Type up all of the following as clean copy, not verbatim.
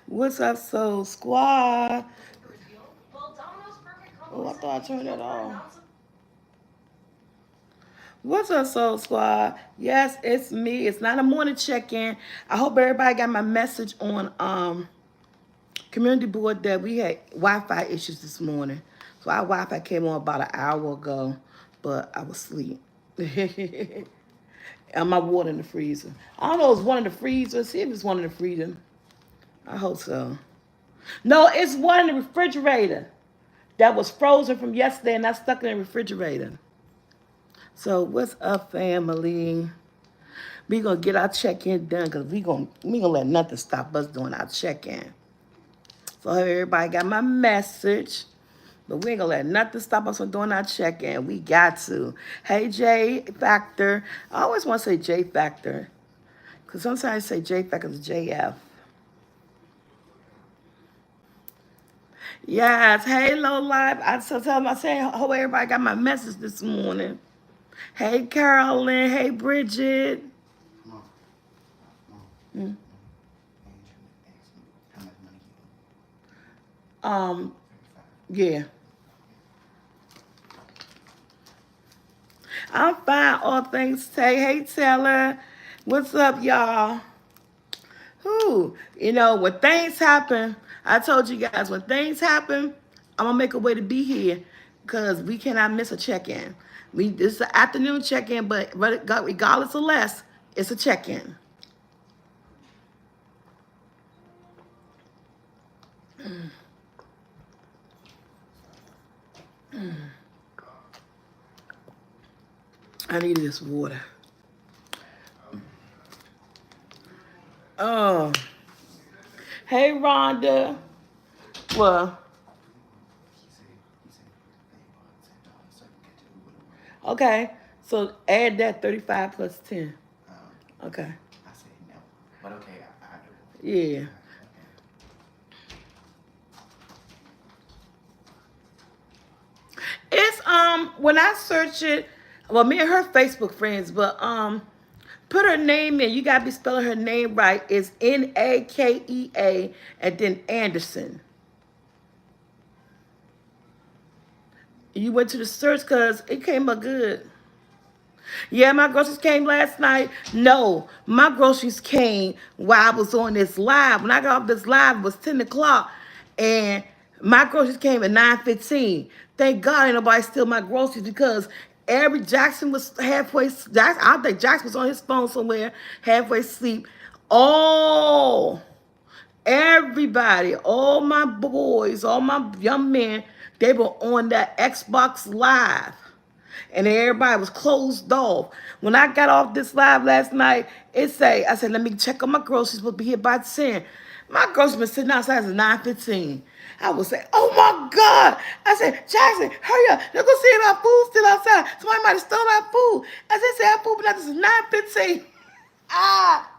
What's up, Soul Squad? Oh, I thought I turned it off. What's up, Soul Squad? Yes, it's me. It's not a morning check-in. I hope everybody got my message on community board that we had Wi-Fi issues this morning. So our Wi-Fi came on about an hour ago, but I was asleep. And my water in the freezer. I don't know if it's one in the freezer. See if it's one in the freezer. I hope so. No, it's one in the refrigerator that was frozen from yesterday and I stuck it in the refrigerator. So what's up, family? We gonna get our check-in done because we gonna let nothing stop us doing our check-in. So everybody got my message. But we ain't gonna let nothing stop us from doing our check-in. We got to. Hey J Factor. I always want to say J Factor. Because sometimes I say J Factor is JF. Yes, hey Low Life. I so tell them I say hope everybody got my message this morning. Hey Carolyn, hey Bridget. Mm. Um, yeah. I'm fine, all things Tay. Hey Taylor. What's up, y'all? Who? You know, when things happen, I told you guys, when things happen, I'm gonna make a way to be here because we cannot miss a check-in. This is an afternoon check-in, but regardless of less, it's a check-in. I need this water. Oh, hey Rhonda. Well, okay. So add that 35 plus 10. Okay. Yeah. It's when I search it, well, me and her Facebook friends, but put her name in. You gotta be spelling her name right. It's Nakea and then Anderson. You went to the search because it came up good. Yeah, my groceries came last night. No, my groceries came while I was on this live. When I got off this live, it was 10 o'clock, and my groceries came at 9:15. Thank God ain't nobody steal my groceries because every Jackson was halfway. I think Jackson was on his phone somewhere, halfway asleep. Oh, everybody, all my boys, all my young men, they were on that Xbox Live and everybody was closed off. When I got off this live last night, I said, let me check on my groceries, we'll be here by 10. My groceries been sitting outside since 9:15. I was saying, oh my God. I said, Jackson, hurry up. Let's go see if our food's still outside. Somebody might have stole our food. I said, our food been out since 9:15. Ah.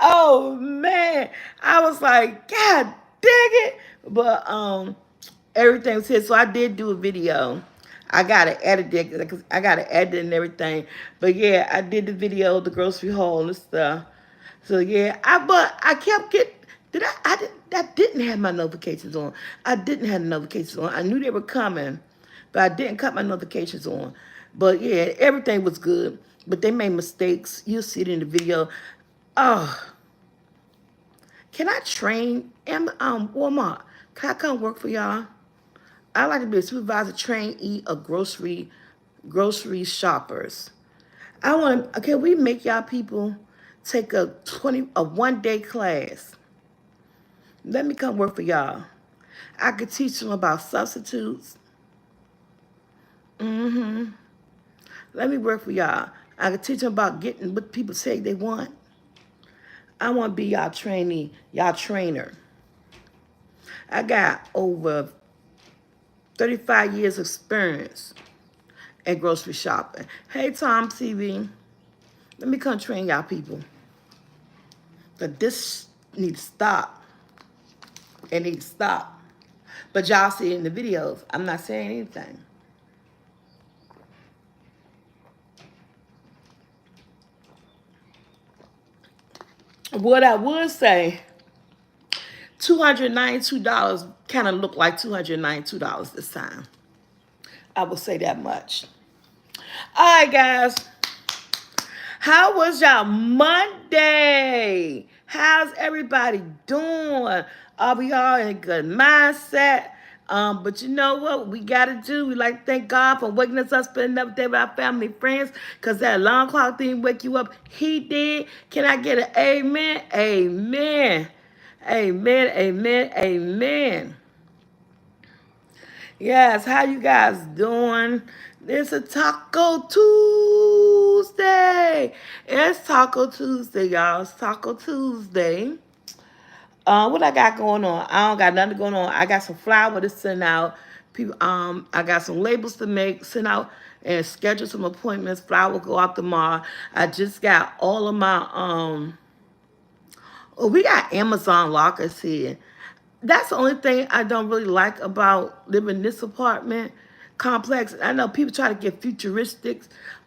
Oh man. I was like, God dang it. But everything was here. So I did do a video. I gotta edit it because I gotta edit and everything. But yeah, I did the video, the grocery haul and stuff. So yeah, I kept getting. I didn't have my notifications on. I didn't have the notifications on. I knew they were coming, but I didn't cut my notifications on. But yeah, everything was good. But they made mistakes. You'll see it in the video. Oh, can I train Walmart? Can I come work for y'all? I like to be a supervisor, trainee of grocery shoppers. I want to. Can we make y'all people take a 1 day class? Let me come work for y'all. I could teach them about substitutes. Mm-hmm. Let me work for y'all. I could teach them about getting what people say they want. I want to be y'all trainee, y'all trainer. I got over 35 years experience at grocery shopping. Hey, Tom TV. Let me come train y'all people. But this needs to stop. It needs to stop. But y'all see it in the videos. I'm not saying anything. What I would say, $292 kind of looked like $292 this time. I will say that much. All right, guys. How was y'all Monday? How's everybody doing? Are we all in a good mindset? But you know what we got to do? We like to thank God for waking us up, spending another day with our family and friends, because that alarm clock didn't wake you up. He did. Can I get an amen? Amen. Amen. Amen. Amen. Yes, how you guys doing? It's a Taco Tuesday. It's Taco Tuesday, y'all. It's Taco Tuesday. What I got going on? I don't got nothing going on. I got some flour to send out. People, I got some labels to make, send out, and schedule some appointments. Flour will go out tomorrow. I just got all of my Oh, we got Amazon lockers here. That's the only thing I don't really like about living in this apartment complex. I know people try to get futuristic,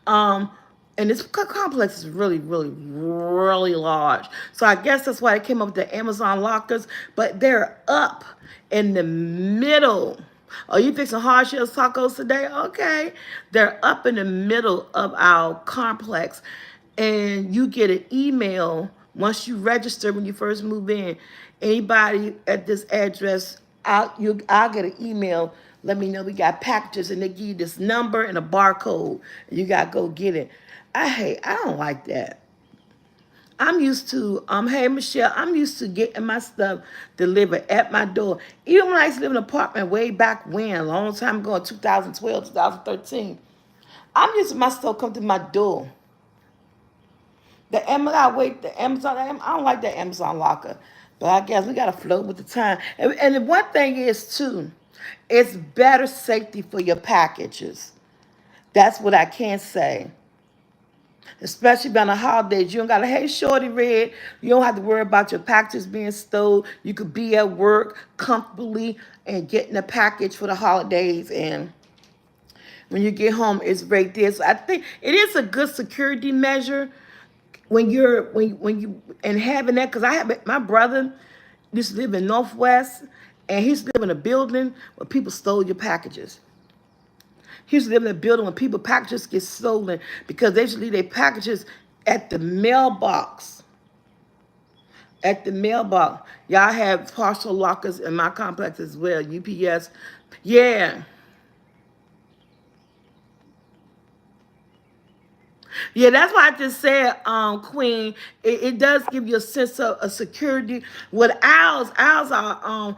and this complex is really, really, really large. So I guess that's why they came up with the Amazon lockers. But they're up in the middle. Oh, you fixing hard shell tacos today? Okay. They're up in the middle of our complex. And you get an email once you register when you first move in. Anybody at this address, I'll get an email. Let me know we got packages, and they give you this number and a barcode. And you gotta go get it. I don't like that. I'm used to, hey Michelle, I'm used to getting my stuff delivered at my door. Even when I used to live in an apartment way back when, a long time ago in 2012, 2013, I'm used to my stuff come to my door. The Amazon, wait, the Amazon, I don't like the Amazon locker. But I guess we got to float with the time. And the one thing is, too, it's better safety for your packages. That's what I can say. Especially around the holidays. You don't got to, hey, shorty red. You don't have to worry about your packages being stolen. You could be at work comfortably and getting a package for the holidays. And when you get home, it's right there. So I think it is a good security measure when you and having that, because I have my brother used to live in Northwest, and he used to live in a building where people stole your packages. He used to live in a building where people packages get stolen because they usually leave their packages at the mailbox. At the mailbox. Y'all have partial lockers in my complex as well. UPS. Yeah. Yeah, that's why I just said, Queen. It does give you a sense of a security. With ours are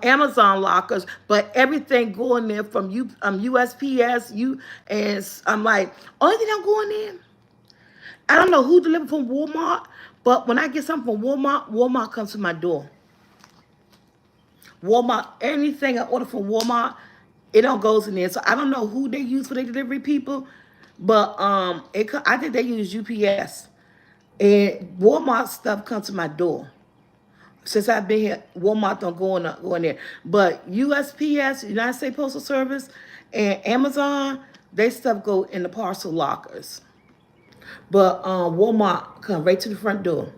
Amazon lockers, but everything going there from USPS, and I'm like, only thing I'm going in. I don't know who delivered from Walmart, but when I get something from Walmart, Walmart comes to my door. Walmart, anything I order from Walmart, it don't goes in there. So I don't know who they use for their delivery people, but I think they use UPS. And Walmart stuff comes to my door. Since I've been here, Walmart don't go in there. But USPS, United States Postal Service, and Amazon, they stuff go in the parcel lockers. But Walmart come right to the front door.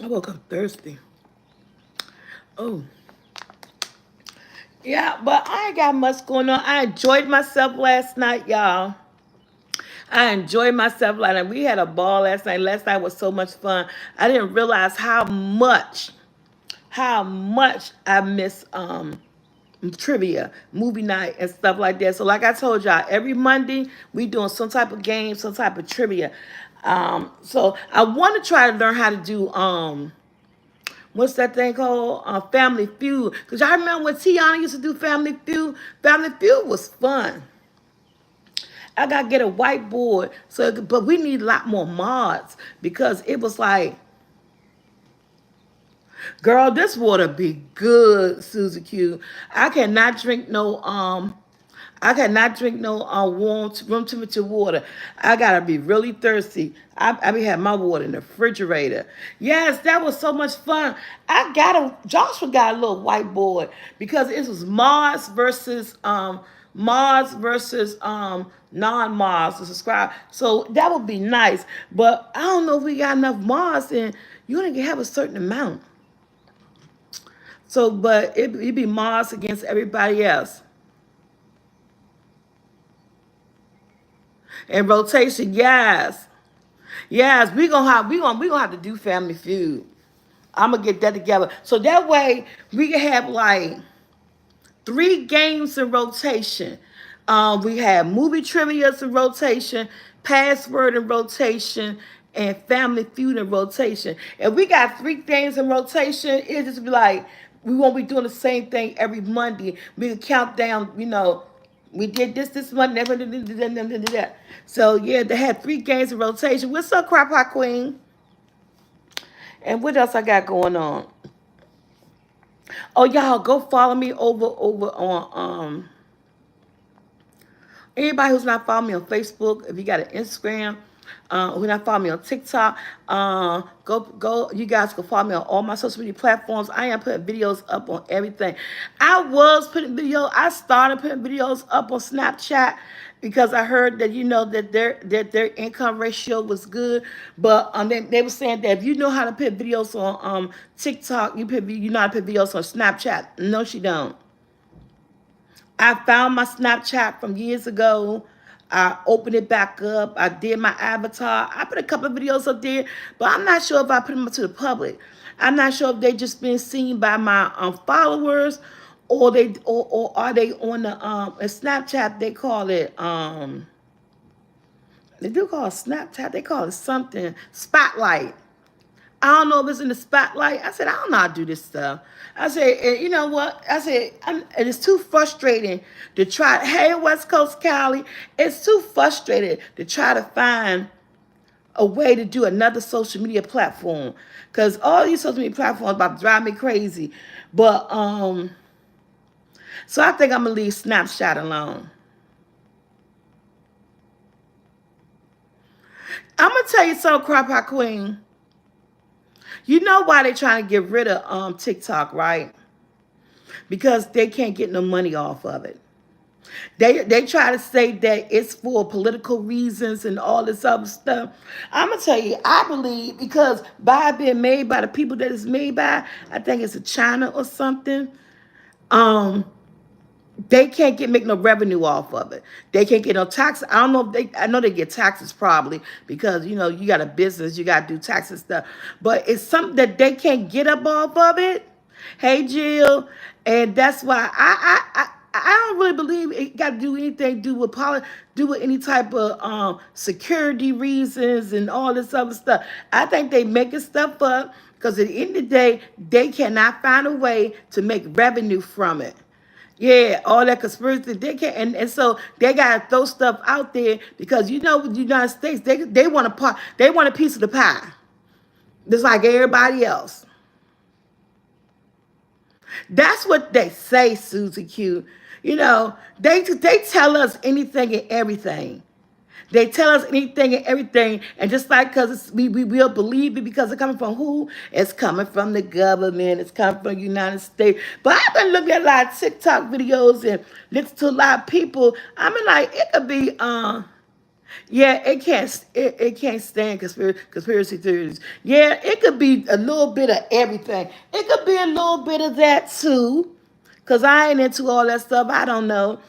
I woke up thirsty. Oh. Yeah, but I ain't got much going on. I enjoyed myself last night, y'all. I enjoyed myself last night. We had a ball last night. Last night was so much fun. I didn't realize how much I miss trivia, movie night, and stuff like that. So like I told y'all, every Monday we doing some type of game, some type of trivia. So I want to try to learn how to do what's that thing called? Family Feud. Because I remember when Tiana used to do Family Feud. Family Feud was fun. I gotta get a whiteboard. But we need a lot more mods because it was like, girl, this water be good, Susie Q. I cannot drink no warm room temperature water. I gotta be really thirsty. I be having my water in the refrigerator. Yes, that was so much fun. Joshua got a little whiteboard because it was Mars versus Mars versus non-Mars to subscribe. So that would be nice. But I don't know if we got enough Mars, and you only can have a certain amount. So, but it'd be Mars against everybody else. And rotation, yes. Yes, we gonna have to do Family Feud. I'm gonna get that together. So that way we can have like 3 games in rotation. We have movie trivia's in rotation, password in rotation, and Family Feud in rotation. If we got 3 things in rotation, it just be like we won't be doing the same thing every Monday. We can count down, we did this Monday, that. So yeah, they had 3 games in rotation. What's up, Crop Pot Queen? And what else I got going on? Oh, y'all go follow me over on anybody who's not following me on Facebook. If you got an Instagram, who not following me on TikTok, go. You guys can follow me on all my social media platforms. I am putting videos up on everything. I started putting videos up on Snapchat because I heard that their income ratio was good, but they were saying that if you know how to put videos on TikTok, you know how to put videos on Snapchat. No, she don't. I found my Snapchat from years ago. I opened it back up. I did my avatar. I put a couple of videos up there, but I'm not sure if I put them up to the public. I'm not sure if they just been seen by my followers, or are they on the Snapchat? They call it they do call it Snapchat. They call it something Spotlight. I don't know if it's in the spotlight. I said, I don't know how to do this stuff. I said, you know what? I said, and it's too frustrating to try. Hey, West Coast Cali, it's too frustrated to try to find a way to do another social media platform, because all these social media platforms about to drive me crazy. But so I think I'm gonna leave Snapchat alone. I'm gonna tell you something, Crop Pot Queen. You know why they trying to get rid of TikTok, right? Because they can't get no money off of it. They try to say that it's for political reasons and all this other stuff. I'm gonna tell you, I believe because by being made by the people that it's made by, I think it's a China or something. Um, they can't make no revenue off of it. They can't get no tax. I don't know if they. I know they get taxes probably because you got a business, you got to do taxes stuff. But it's something that they can't get up off of it. Hey Jill, and that's why I don't really believe it got to do anything do with any type of security reasons and all this other stuff. I think they making stuff up because at the end of the day, they cannot find a way to make revenue from it. Yeah, all that conspiracy they can, and so they gotta throw stuff out there because with the United States they want they want a piece of the pie, just like everybody else. That's what they say, Susie Q. They tell us anything and everything. They tell us anything and everything, and just like because we will believe it because it's coming from who? It's coming from the government. It's coming from the United States. But I've been looking at a lot of TikTok videos and listening to a lot of people. I mean, like it could be, yeah, it can't stand conspiracy theories. Yeah, it could be a little bit of everything. It could be a little bit of that too. Cause I ain't into all that stuff. I don't know.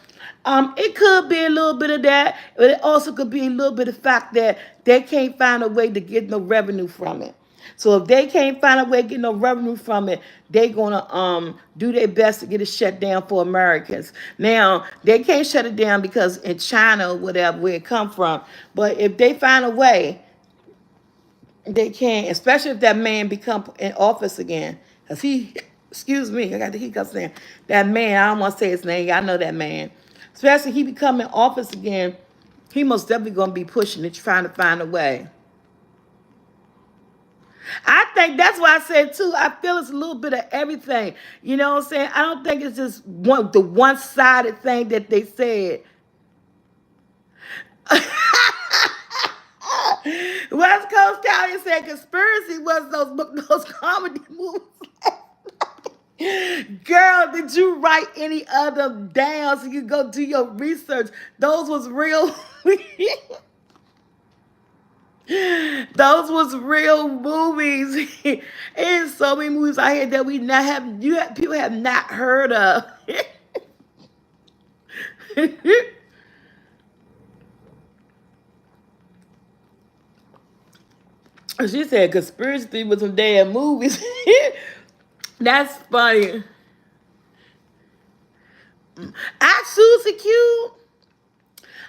It could be a little bit of that, but it also could be a little bit of the fact that they can't find a way to get no revenue from it. So if they can't find a way to get no revenue from it, they're gonna do their best to get it shut down for Americans. Now they can't shut it down because in China or whatever where it come from. But if they find a way, they can, especially if that man become in office again. Cause excuse me, I got the hiccups there. That man, I don't want to say his name. I know that man. Especially if he become in office again, he most definitely gonna be pushing it, trying to find a way. I think that's why I said too. I feel it's a little bit of everything. You know what I'm saying? I don't think it's just the one-sided thing that they said. West Coast County said conspiracy was those comedy movies. Girl, did you write any of them down so you go do your research? Those was real. Those was real movies. And so many movies out here that we not have people have not heard of. She said conspiracy with some damn movies. That's funny. I Susie Q.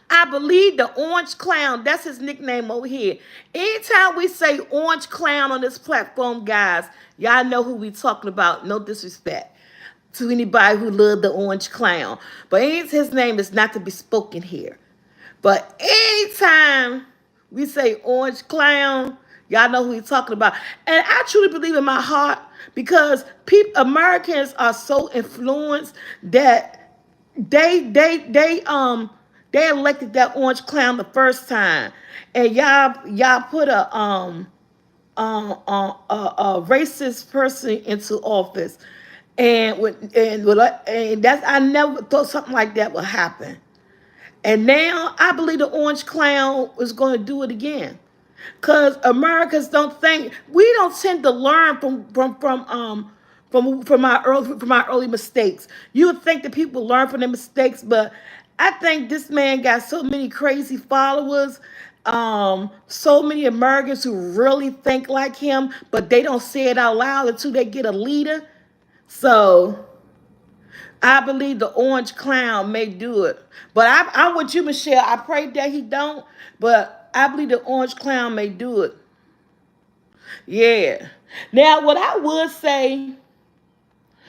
I believe the Orange Clown, that's his nickname over here. Anytime we say Orange Clown on this platform, guys, y'all know who we talking about. No disrespect to anybody who loved the Orange Clown. But his name is not to be spoken here. But anytime we say Orange Clown, y'all know who he's talking about. And I truly believe in my heart because Americans are so influenced that they elected that Orange Clown the first time, and y'all put a racist person into office, and that's I never thought something like that would happen. And now I believe the Orange Clown is going to do it again. Cause Americans don't think we don't tend to learn from our early mistakes. You would think that people learn from their mistakes, but I think this man got so many crazy followers, so many Americans who really think like him, but they don't say it out loud until they get a leader. So I believe the Orange Clown may do it. But I'm with you, Michelle. I pray that he don't. But I believe the Orange Clown may do it. Yeah. Now, what I would say,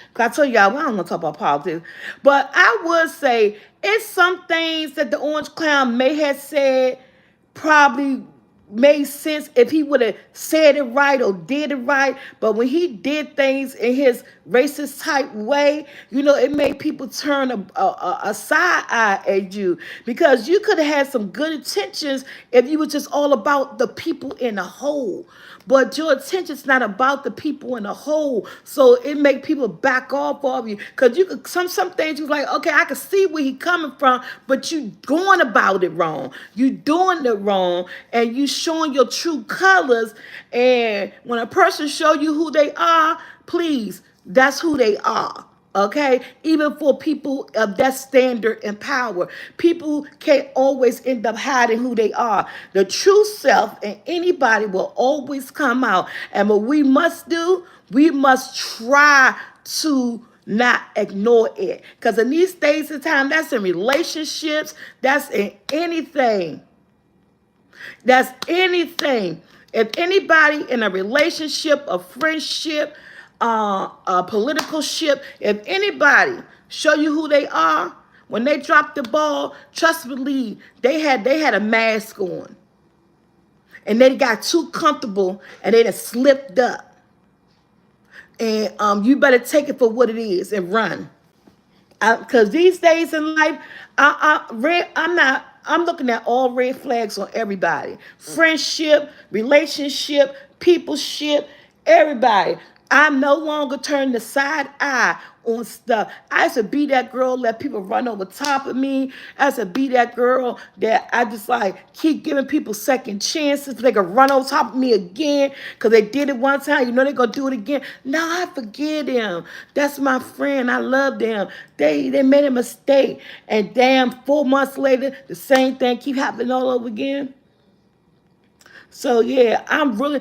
because I tell y'all, well, I don't want to talk about politics, but I would say it's some things that the Orange Clown may have said probably made sense if he would have said it right or did it right. But when he did things in his racist type way, it made people turn a side eye at you because you could have had some good intentions if you were just all about the people in the whole. But your attention's not about the people in the whole, so it make people back off of you. Cause you could some things you like, okay, I can see where he coming from, but you going about it wrong. You doing it wrong, and you showing your true colors. And when a person show you who they are, please, that's who they are. Okay, even for people of that standard and power, people can't always end up hiding who they are. The true self and anybody will always come out. And what we must do, we must try to not ignore it. Because in these days of time, that's in relationships, that's in anything. That's anything. If anybody in a relationship, a friendship, a political ship, if anybody show you who they are, when they drop the ball, trust me, believe, they had a mask on. And they got too comfortable and they just slipped up. And you better take it for what it is and run. Because these days in life, I'm looking at all red flags on everybody. Friendship, relationship, peopleship, everybody. I'm no longer turning the side eye on stuff. I used to be that girl, let people run over top of me. I used to be that girl that I just like keep giving people second chances so they can run over top of me again because they did it one time. They're going to do it again. No, I forgive them. That's my friend. I love them. They made a mistake. And damn, 4 months later, the same thing keep happening all over again. So yeah, I'm gonna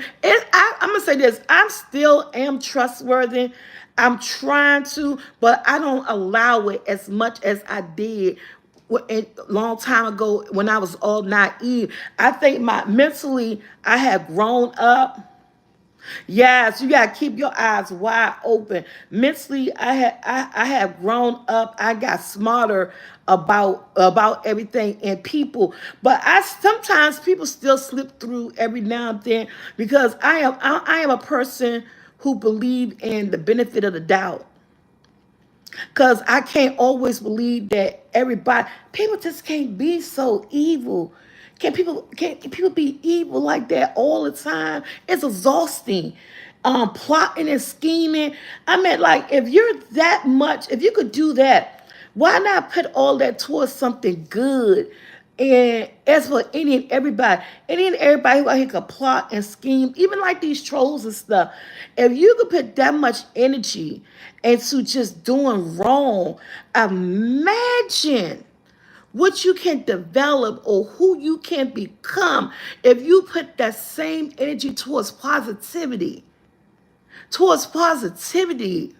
say this. I'm still am trustworthy. I'm trying to, but I don't allow it as much as I did a long time ago when I was all naive. I think mentally I have grown up. Yes, you gotta keep your eyes wide open. Mentally, I have grown up. I got smarter about everything and people. But I sometimes people still slip through every now and then because I am a person who believe in the benefit of the doubt. Because I can't always believe that people just can't be so evil. Can people be evil like that all the time? It's exhausting. plotting and scheming. I mean, like, if you're that much, if you could do that, why not put all that towards something good? And as for any and everybody who out here could plot and scheme, even like these trolls and stuff, if you could put that much energy into just doing wrong, imagine what you can develop or who you can become if you put that same energy towards positivity. Towards positivity.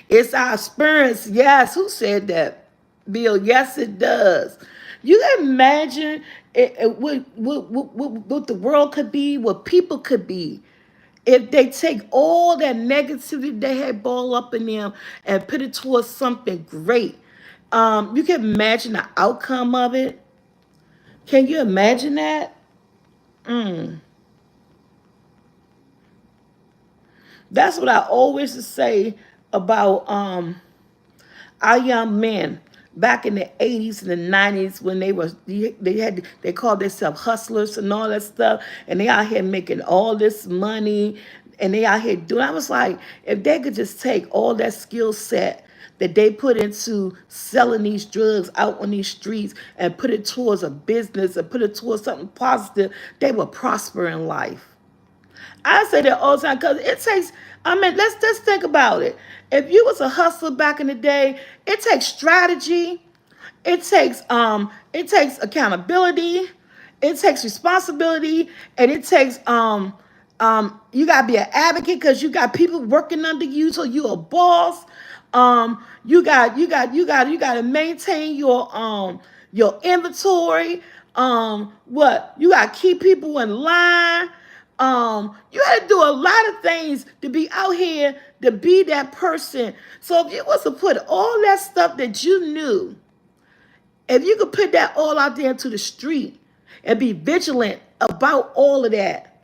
It's our experience. Yes, who said that? Bill, yes, it does. You can imagine what the world could be, what people could be, if they take all that negativity they had ball up in them and put it towards something great. You can imagine the outcome of it. Can you imagine that? Mm. That's what I always say about our young men back in the 80s and the 90s when they called themselves hustlers and all that stuff, and they out here making all this money, and they out here doing. I was like, if they could just take all that skill set that they put into selling these drugs out on these streets and put it towards a business and put it towards something positive, they would prosper in life. I say that all the time because it takes. I mean, let's just think about it. If you was a hustler back in the day, it takes strategy. It takes accountability. It takes responsibility, and it takes you gotta be an advocate because you got people working under you, so you a boss. You got to maintain your inventory. What you got to keep people in line. You had to do a lot of things to be out here to be that person. So if you was to put all that stuff that you knew, if you could put that all out there into the street and be vigilant about all of that,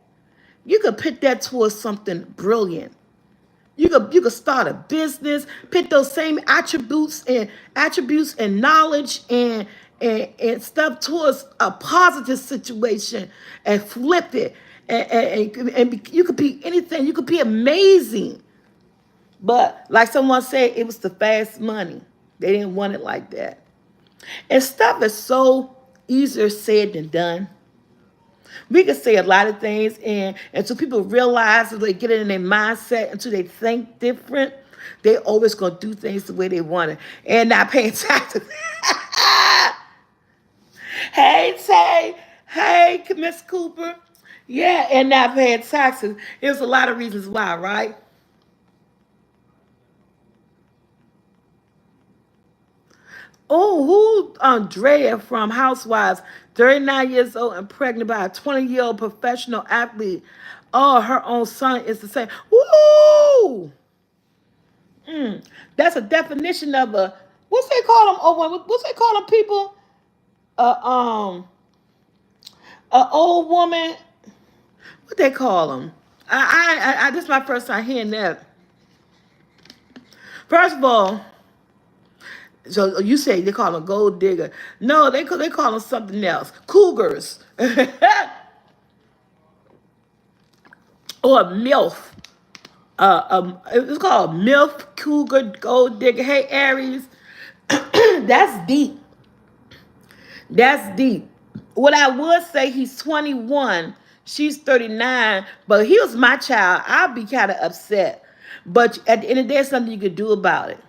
you could put that towards something brilliant. You could start a business, put those same attributes and knowledge and stuff towards a positive situation and flip it. You could be anything. You could be amazing. But like someone said, it was the fast money. They didn't want it like that. And stuff is so easier said than done. We can say a lot of things, and until people realize that they get it in their mindset, until they think different, they always gonna do things the way they want it and not paying taxes. Hey Tay, hey Miss Cooper, yeah, and not paying taxes. There's a lot of reasons why, right? Oh, who Andrea from Housewives, 39 years old and pregnant by a 20-year-old professional athlete. Oh, her own son is the same. Woo! Mm, that's a definition of a what's they call them? Oh, what's they call them people? Uh, um, a old woman. What they call them? This is my first time hearing that. First of all, so you say they call them gold digger. No, they call them something else. Cougars. Or a MILF. It's called MILF, Cougar, Gold Digger. Hey, Aries. That's deep. That's deep. What I would say, he's 21. She's 39. But he was my child. I'd be kind of upset. But at the end of the day, there's something you could do about it.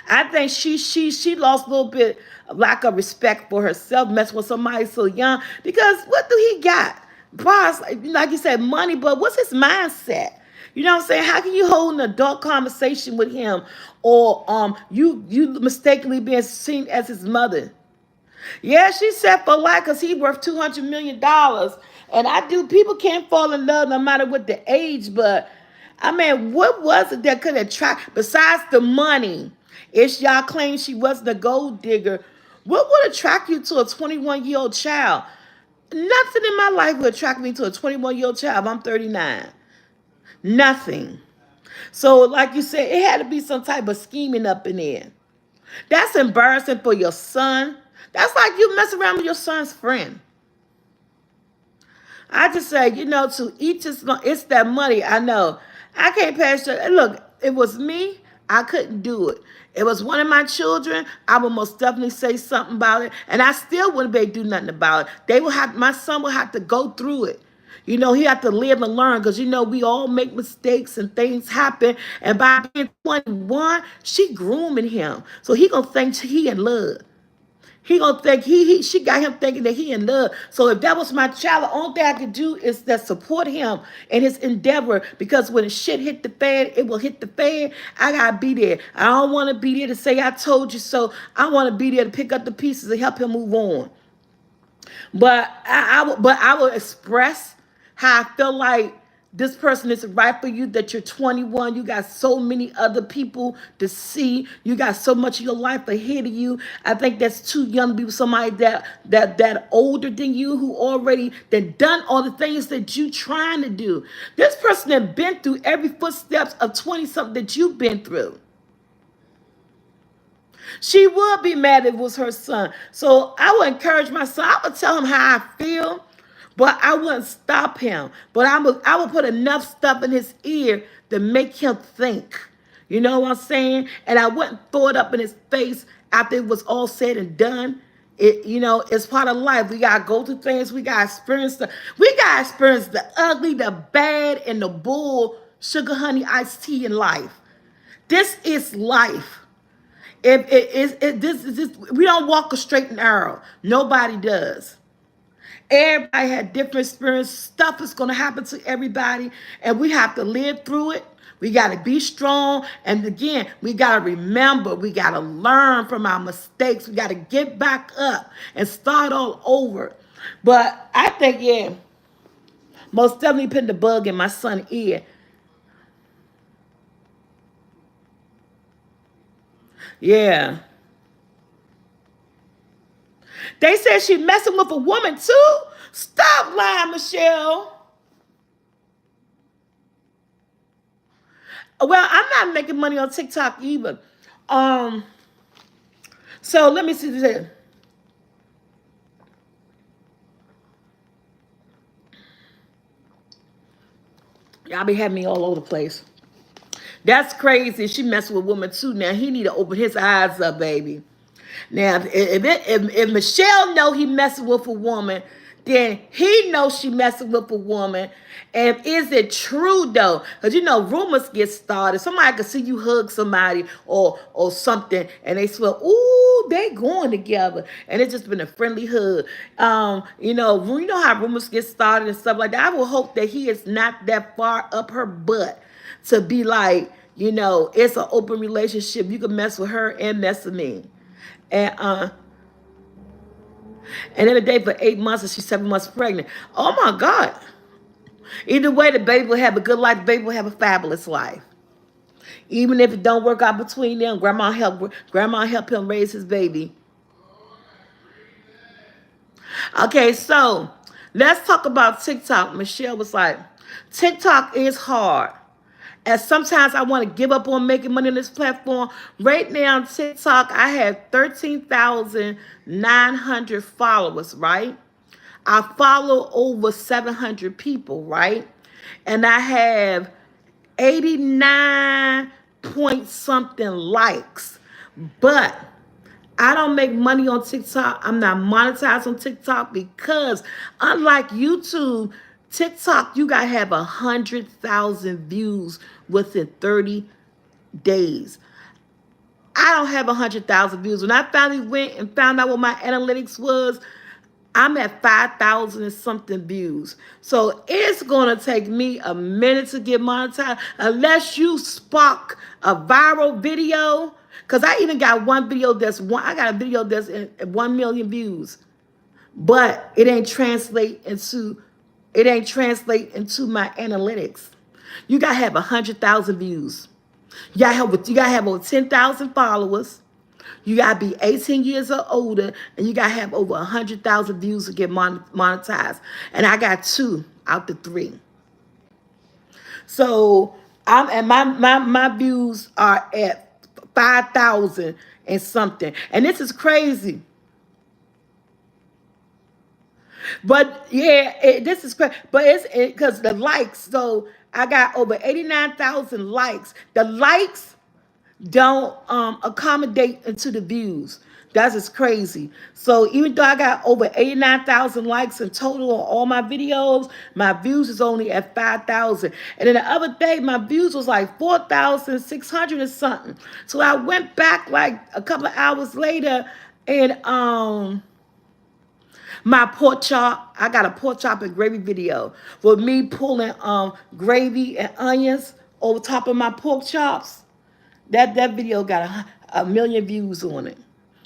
I think she lost a little bit of lack of respect for herself, messing with somebody so young. Because what do he got? Boss, like you said, money, but what's his mindset? You know what I'm saying? How can you hold an adult conversation with him, or you mistakenly being seen as his mother? Yeah, she said for life because he worth $200 million. And I do. People can't fall in love no matter what the age, but I mean, what was it that could attract besides the money? If y'all claim she wasn't a gold digger, what would attract you to a 21-year-old child? Nothing in my life would attract me to a 21-year-old child. I'm 39. Nothing. So, like you said, it had to be some type of scheming up in there. That's embarrassing for your son. That's like you mess around with your son's friend. I just say, to each his, it's that money. I know. I can't pass it. Look, it was me. I couldn't do it. It was one of my children. I would most definitely say something about it, and I still wouldn't be able to do nothing about it. My son would have to go through it. He had to live and learn because we all make mistakes and things happen. And by being 21, she grooming him, so he gonna think he in love. He gonna think she got him thinking that he in love. So if that was my child, the only thing I could do is that support him in his endeavor. Because when shit hit the fan, it will hit the fan. I gotta be there. I don't want to be there to say I told you so. I want to be there to pick up the pieces and help him move on. But I will express how I feel like this person is right for you, that you're 21, you got so many other people to see, you got so much of your life ahead of you. I think that's too young to be with somebody that older than you, who already that done all the things that you trying to do. This person that been through every footsteps of 20 something that you've been through. She would be mad if it was her son. So I would encourage my son. I would tell him how I feel, but I wouldn't stop him. But I would put enough stuff in his ear to make him think. You know what I'm saying? And I wouldn't throw it up in his face after it was all said and done. It's part of life. We gotta go through things. We gotta experience the ugly, the bad, and the bull, sugar, honey, iced tea in life. This is life. We don't walk a straight and narrow. Nobody does. Everybody had different experience. Stuff is going to happen to everybody, and we have to live through it. We got to be strong. And again, we got to remember, we got to learn from our mistakes. We got to get back up and start all over. But I think, yeah, most definitely putting the bug in my son's ear. Yeah. They said she messing with a woman too. Stop lying, Michelle. Well, I'm not making money on TikTok either. Um, so let me see this. Y'all be having me all over the place. That's crazy. She messing with a woman too. Now he need to open his eyes up, baby. Now, if Michelle know he messing with a woman, then he knows she messing with a woman. And is it true though? Because rumors get started. Somebody could see you hug somebody or something, and they swear, ooh, they going together, and it's just been a friendly hug. You know how rumors get started and stuff like that. I will hope that he is not that far up her butt to be like, it's an open relationship. You can mess with her and mess with me. And and then a day for 8 months and she's 7 months pregnant. Oh my God. Either way, the baby will have a good life, the baby will have a fabulous life. Even if it don't work out between them, grandma help him raise his baby. Okay, so let's talk about TikTok. Michelle was like, TikTok is hard. And sometimes I want to give up on making money on this platform. Right now on TikTok, I have 13,900 followers, right? I follow over 700 people, right? And I have 89 point something likes. But I don't make money on TikTok. I'm not monetized on TikTok because unlike YouTube, TikTok, you gotta have 100,000 views within 30 days. I don't have 100,000 views. When I finally went and found out what my analytics was, I'm at 5,000 and something views. So it's going to take me a minute to get monetized unless you spark a viral video. Because I even got one video I got a video that's in 1 million views. But it ain't translate into my analytics. You got to have 100,000 views. You gotta have over 10,000 followers. You gotta be 18 years or older, and you gotta have over 100,000 views to get monetized. And I got 2 out the 3. So my views are at 5,000 and something. And this is crazy. But yeah, this is crazy. But it's because the likes. So I got over 89,000 likes. The likes don't accommodate into the views. That's just crazy. So even though I got over 89,000 likes in total on all my videos, my views is only at 5,000. And then the other day, my views was like 4,600 or something. So I went back like a couple of hours later and my pork chop, I got a pork chop and gravy video with me pulling gravy and onions over top of my pork chops. That video got a million views on it.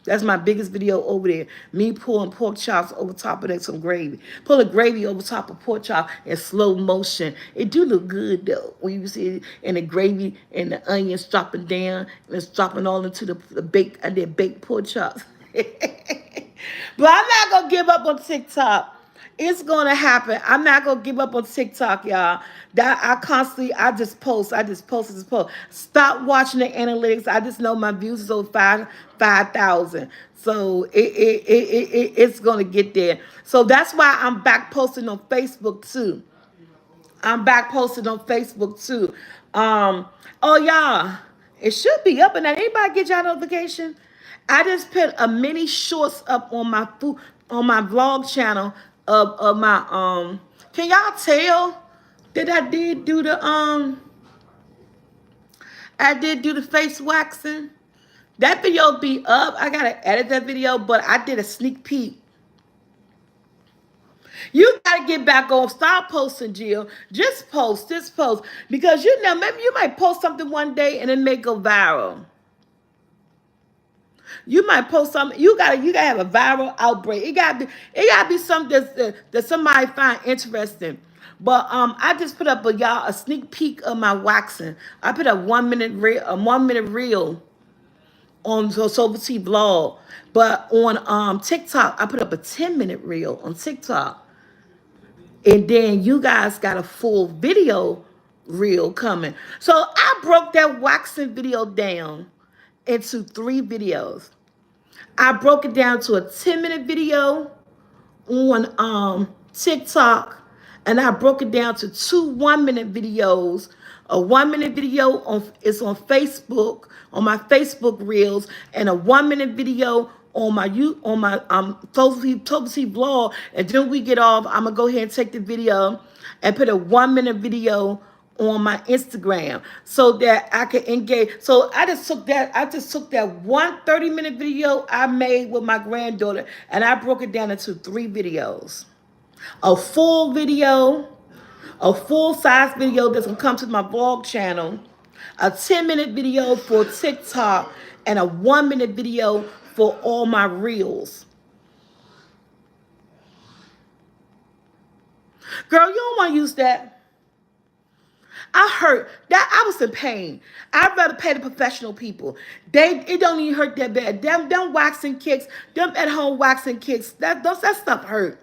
That's my biggest video over there. Me pulling pork chops over top of that some gravy. Pulling gravy over top of pork chop in slow motion. It do look good though when you see it in the gravy and the onions dropping down and it's dropping all into the baked and then baked pork chops. But I'm not gonna give up on TikTok. It's gonna happen. I'm not gonna give up on TikTok, y'all. That I just post, I just post. Stop watching the analytics. I just know my views is over 5,000. So it's gonna get there. So that's why I'm back posting on Facebook too. I'm back posting on Facebook too. Um, oh y'all, it should be up and that. Anybody get y'all notification? I just put a mini shorts up on my food on my vlog channel of my can y'all tell that I did do the face waxing? That video be up. I gotta edit that video, but I did a sneak peek. You gotta get back on. Stop posting, Jill. Just post. Because you know, maybe you might post something one day and it may go viral. You might post something. You gotta have a viral outbreak. It gotta be something that somebody find interesting. But I just put up a sneak peek of my waxing. I put a 1 minute reel on Soulfult vlog. But on TikTok, I put up a 10-minute reel on TikTok. And then you guys got a full video reel coming. So I broke that waxing video down into 3 videos. I broke it down to a 10-minute video on TikTok, and I broke it down to 2 1-minute videos. A 1 minute video on Facebook on my Facebook reels, and a 1 minute video on my Toby vlog. And then we get off. I'm gonna go ahead and take the video and put a 1 minute video on my Instagram so that I can engage. So I just took that one 30-minute video I made with my granddaughter and I broke it down into 3 videos. A full video, a full-size video that's gonna come to my vlog channel, a 10-minute video for TikTok, and a 1 minute video for all my reels. Girl, you don't want to use that. I hurt that I was in pain. I'd rather pay the professional people. It don't even hurt that bad. Them waxing kicks, them at home waxing kicks, that stuff hurt.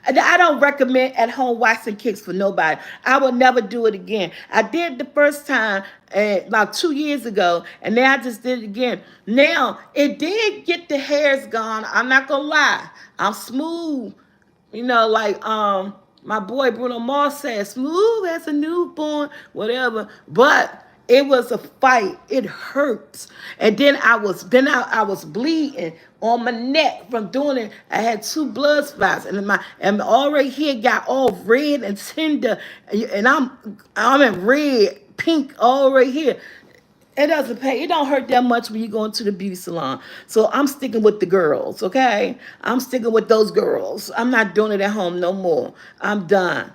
And I don't recommend at home waxing kicks for nobody. I will never do it again. I did the first time about 2 years ago, and now I just did it again. Now it did get the hairs gone. I'm not gonna lie. I'm smooth. You know, like my boy Bruno Mars said, smooth as a newborn, whatever. But it was a fight. It hurts. And then I was bleeding on my neck from doing it. I had 2 blood spots, and already here got all red and tender, and I'm in red, pink, all right here. It doesn't pay. It don't hurt that much when you go into the beauty salon. So I'm sticking with the girls, okay? I'm sticking with those girls. I'm not doing it at home no more. I'm done.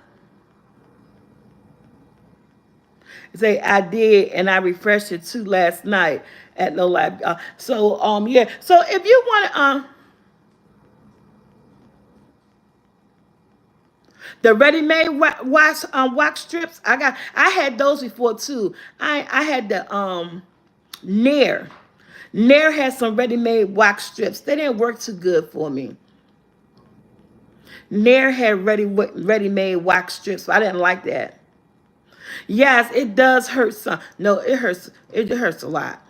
Say I did, and I refreshed it too last night at No Life. Yeah. So if you want to, the ready-made wax strips, I had those before too. I had the Nair. Nair had some ready-made wax strips. They didn't work too good for me. Nair had ready-made wax strips. So I didn't like that. Yes, it does hurt some. No, it hurts. It hurts a lot.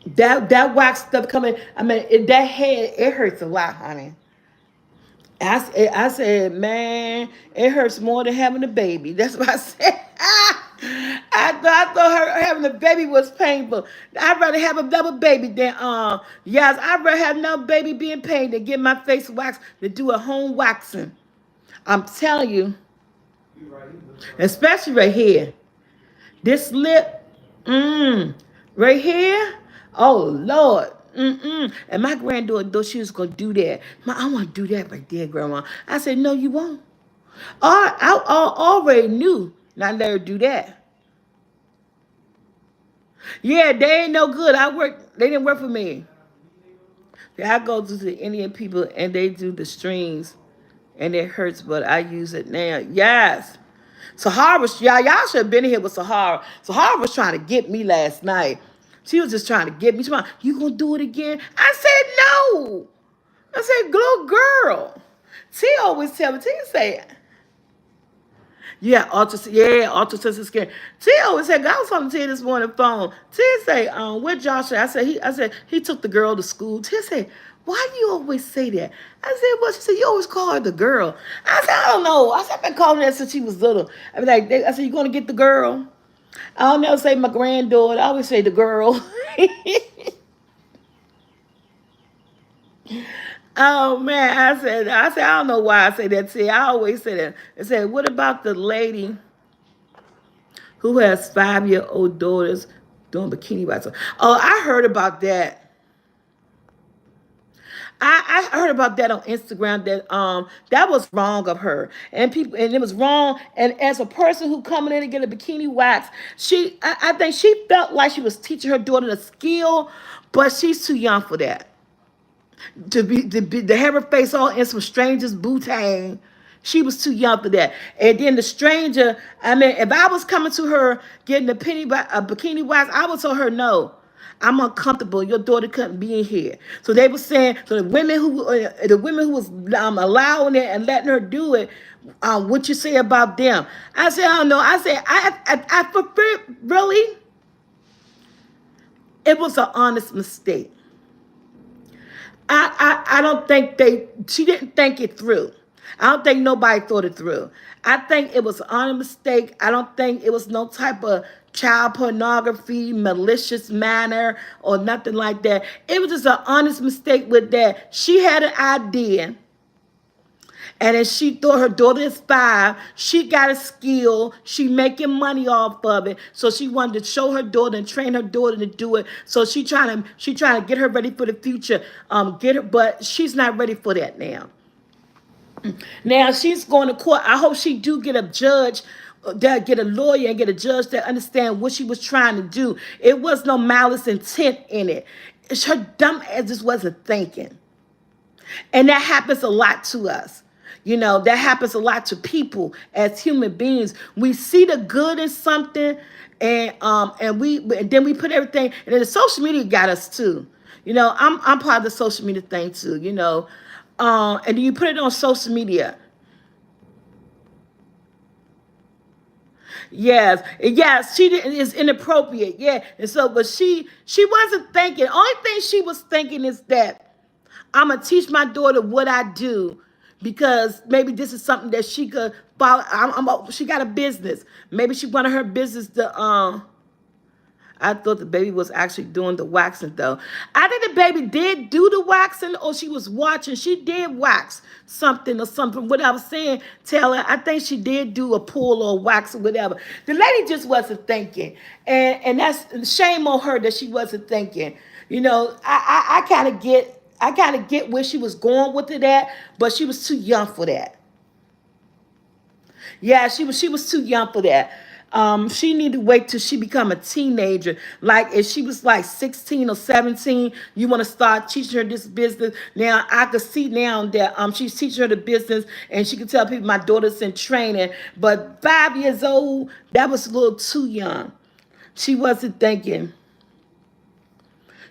That wax stuff coming. I mean, that head, it hurts a lot, honey. I said, man, it hurts more than having a baby. That's what I said. I thought her having a baby was painful. I'd rather have another baby than yes, I'd rather have another baby being pain than get my face waxed than do a home waxing. I'm telling you, especially right here. This lip, right here. Oh Lord. And my granddaughter thought she was gonna do that. I want to do that right there, Grandma. I said, no, you won't. I already knew not let her do that. Yeah, they ain't no good. They didn't work for me. I go to the Indian people and they do the strings and it hurts, but I use it now. Yes. Sahara was, y'all should have been here with Sahara. Sahara was trying to get me last night. She was just trying to get me. She was like, you gonna do it again? I said no. I said, little girl. T always tell me, T say, yeah, autistic skin. T always said, I was talking to T this morning on the phone. T say, where Josh at? I said, he took the girl to school. T said, why do you always say that? I said, well, she said, you always call her the girl. I said, I don't know. I said, I've been calling her since she was little. I be like, I said, you gonna get the girl? I don't never say my granddaughter. I always say the girl. Oh man, I said, I don't know why I say that. See, I always say that. I said, what about the lady who has 5-year-old daughters doing bikini waxing? Oh, I heard about that. I heard about that on Instagram that was wrong of her and people and it was wrong and as a person who coming in to get a bikini wax I think she felt like she was teaching her daughter the skill but she's too young for that to have her face all in some stranger's bootang. She was too young for that. And then the stranger, I mean, if I was coming to her getting a bikini wax, I would tell her no. I'm uncomfortable. Your daughter couldn't be in here. So they were saying, so the women who was allowing it and letting her do it, what you say about them? I said, I don't know. I said, I prefer really. It was an honest mistake. I don't think she didn't think it through. I don't think nobody thought it through. I think it was on a mistake. I don't think it was no type of child pornography, malicious manner, or nothing like that. It was just an honest mistake with that. She had an idea. And as she thought her daughter is 5, she got a skill. She making money off of it. So she wanted to show her daughter and train her daughter to do it. So she trying to get her ready for the future. But she's not ready for that now. Now she's going to court. I hope she do get a judge, that get a lawyer and get a judge that understand what she was trying to do. It was no malice intent in it. Her dumb ass just wasn't thinking. And that happens a lot to us. That happens a lot to people as human beings. We see the good in something and then we put everything and then the social media got us too. I'm part of the social media thing too. And then you put it on social media. Yes, she didn't is inappropriate. Yeah. And so but she wasn't thinking. Only thing she was thinking is that I'm gonna teach my daughter what I do because maybe this is something that she could follow. She got a business. Maybe she wanted her business to. I thought the baby was actually doing the waxing though. I think the baby did do the waxing, or she was watching. She did wax something or something. What I was saying, Taylor, I think she did do a pull or wax or whatever. The lady just wasn't thinking, and that's shame on her that she wasn't thinking. I kind of get where she was going with it at, but she was too young for that. Yeah, she was too young for that. She needed to wait till she become a teenager. Like if she was like 16 or 17, you want to start teaching her this business. Now I could see now that she's teaching her the business and she can tell people my daughter's in training. But 5 years old, that was a little too young. She wasn't thinking.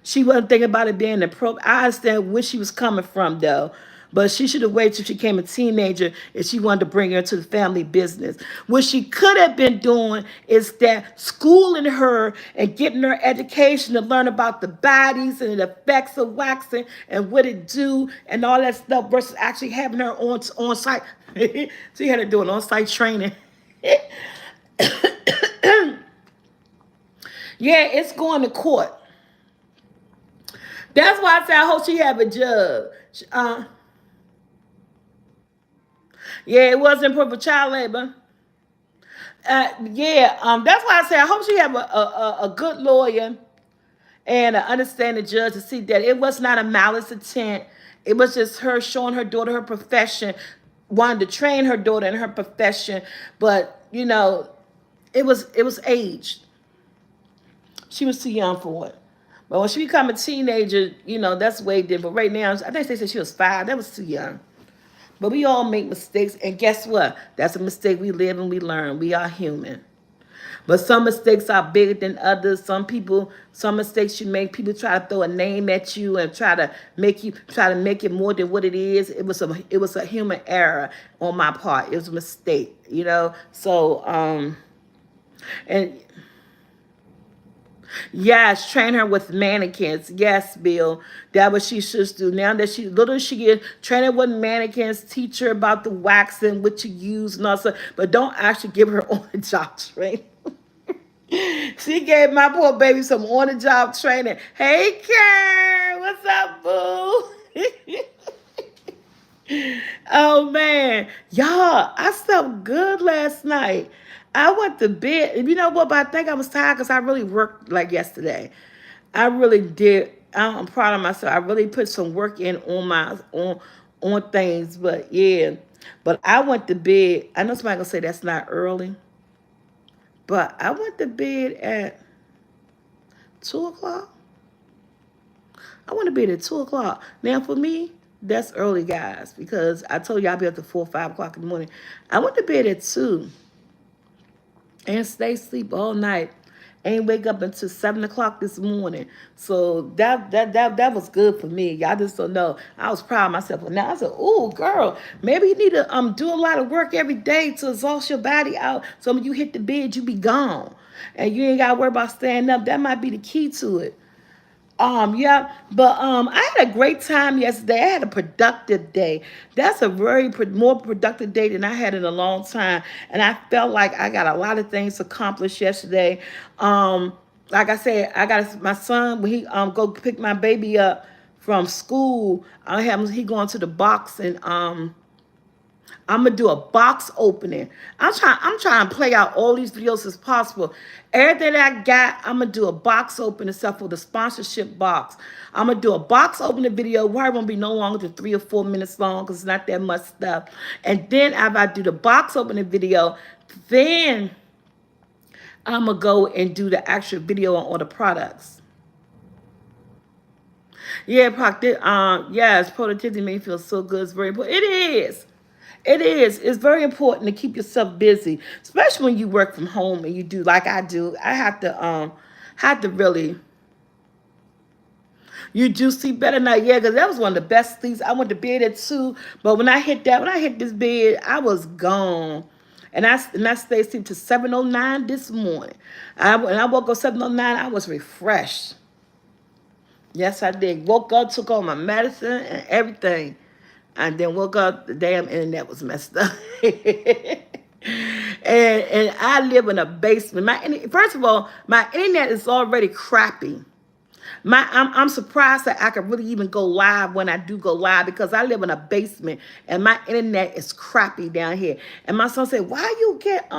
She wasn't thinking about it being appropriate. I understand where she was coming from though. But she should have waited till she became a teenager if she wanted to bring her to the family business. What she could have been doing is that schooling her and getting her education to learn about the bodies and the effects of waxing and what it do and all that stuff versus actually having her on site. She had to do an on site training. Yeah, it's going to court. That's why I say I hope she have a judge. Yeah, it wasn't for child labor. Yeah, that's why I say I hope she have a good lawyer and an understanding judge to see that it was not a malice intent. It was just her showing her daughter her profession, wanted to train her daughter in her profession, but it was aged. She was too young for it. But when she become a teenager, that's way different. Right now, I think they said she was 5. That was too young. But we all make mistakes, and guess what? That's a mistake we live and we learn. We are human. But some mistakes are bigger than others. Some mistakes you make, people try to throw a name at you and try to make it more than what it is. It was a human error on my part. It was a mistake. So and yes, train her with mannequins. Yes, Bill. That what she should do. Now that she get train her with mannequins, teach her about the waxing, what you use and all stuff. But don't actually give her on the job training. She gave my poor baby some on the job training. Hey Karen, what's up, boo? Oh man, y'all, I slept good last night. I went to bed. You know what? But I think I was tired because I really worked like yesterday. I really did. I'm proud of myself. I really put some work in on things. But yeah, but I went to bed. I know somebody gonna say that's not early, but I went to bed at 2 o'clock. I went to bed at 2 o'clock. Now for me, that's early, guys, because I told you I'll be up to 4 or 5 o'clock in the morning. I went to bed at 2 and stay asleep all night. Ain't wake up until 7 o'clock this morning. So that was good for me. Y'all just don't know. I was proud of myself. But now I said, "Ooh, girl, maybe you need to do a lot of work every day to exhaust your body out. So when you hit the bed, you be gone, and you ain't got to worry about standing up. That might be the key to it." Yeah, but I had a great time yesterday. I had a productive day. That's a very more productive day than I had in a long time, and I felt like I got a lot of things accomplished yesterday. Like I said, I got my son when he go pick my baby up from school. I have he going to the box and I'm gonna do a box opening. I'm trying to play out all these videos as possible. Everything that I got, I'm gonna do a box opening except for the sponsorship box. I'm gonna do a box opening video where it won't be no longer than 3 or 4 minutes long because it's not that much stuff. And then after I do the box opening video, then I'm gonna go and do the actual video on all the products. Yeah, yes, productivity makes me feel so good. It's very important. It is. It is. It's very important to keep yourself busy, especially when you work from home and you do like I do. I have to really. You do sleep better now, yeah, because that was one of the best sleeps. I went to bed at 2, but when I hit this bed, I was gone. And I stayed asleep to 7:09 this morning. When I woke up 7:09, I was refreshed. Yes, I did. Woke up, took all my medicine and everything. And then woke up, the damn internet was messed up. and I live in a basement. First of all, my internet is already crappy. I'm surprised that I can really even go live when I do go live because I live in a basement and my internet is crappy down here. And my son said, "Why you get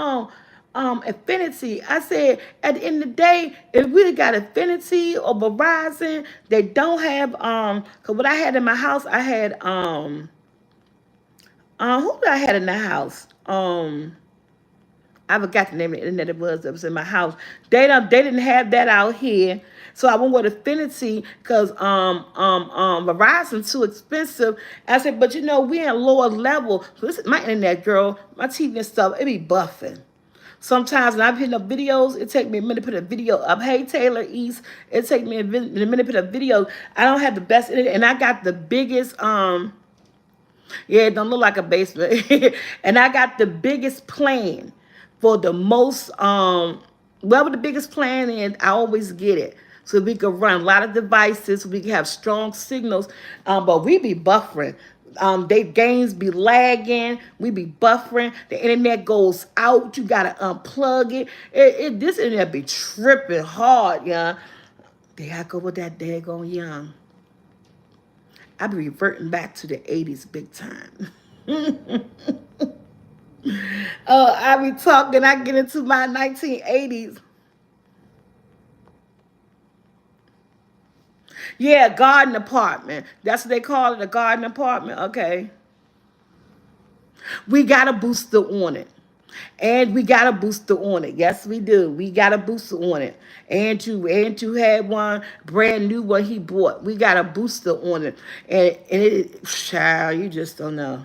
Affinity?" I said, at the end of the day, if we got Affinity or Verizon, they don't have because what I had in my house, I had who did I had in the house? I forgot the name of the internet it was that was in my house. They didn't have that out here. So I went with Affinity because Verizon's too expensive. I said, but we in lower level. So this is my internet, girl, my TV and stuff, it be buffing. Sometimes when I'm hitting up videos, it take me a minute to put a video up. Hey, Taylor East, it take me a minute to put a video. I don't have the best internet, and I got the biggest Yeah, it don't look like a basement. And I got the biggest plan for the most whatever the biggest plan is, I always get it. So we can run a lot of devices, we can have strong signals, but we be buffering. They games be lagging, we be buffering, the internet goes out, you gotta unplug it. This internet be tripping hard, yeah. There I go with that daggone young. I be reverting back to the 80s big time. I be talking, I get into my 1980s. Yeah, garden apartment. That's what they call it, a garden apartment. Okay. We got a booster on it. And we got a booster on it. Yes, we do. We got a booster on it. And you had one brand new one he bought. We got a booster on it. And it, child, you just don't know.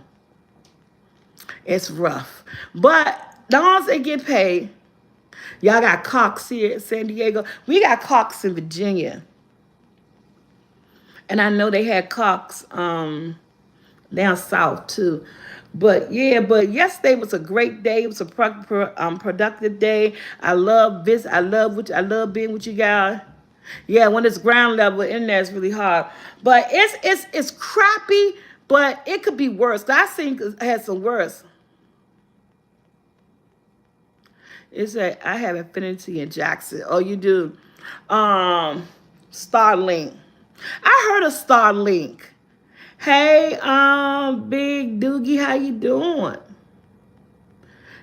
It's rough. But as long as they get paid, y'all got Cox here in San Diego. We got Cox in Virginia. And I know they had Cox down south too. But yeah, but yesterday was a great day. It was a productive day. I love this. I love being with you guys. Yeah, when it's ground level in there, it's really hard. But it's crappy, but it could be worse. I think it had some worse. It's a I have Infinity in Jackson. Oh, you do. Um, Starlink. I heard of Starlink. Hey, Big Doogie, how you doing?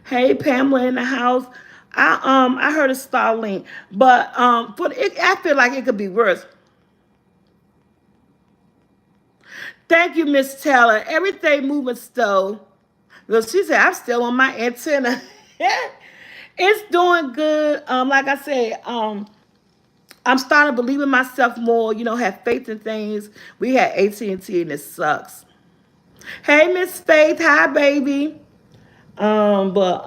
Hey, Pamela in the house. I heard of Starlink, but for it, I feel like it could be worse. Thank you, Miss Taylor. Everything moving slow. Well, she said I'm still on my antenna. It's doing good. Like I said, I'm starting to believe in myself more. You know, have faith in things. We had AT&T and it sucks. Hey, Miss Faith. Hi, baby. But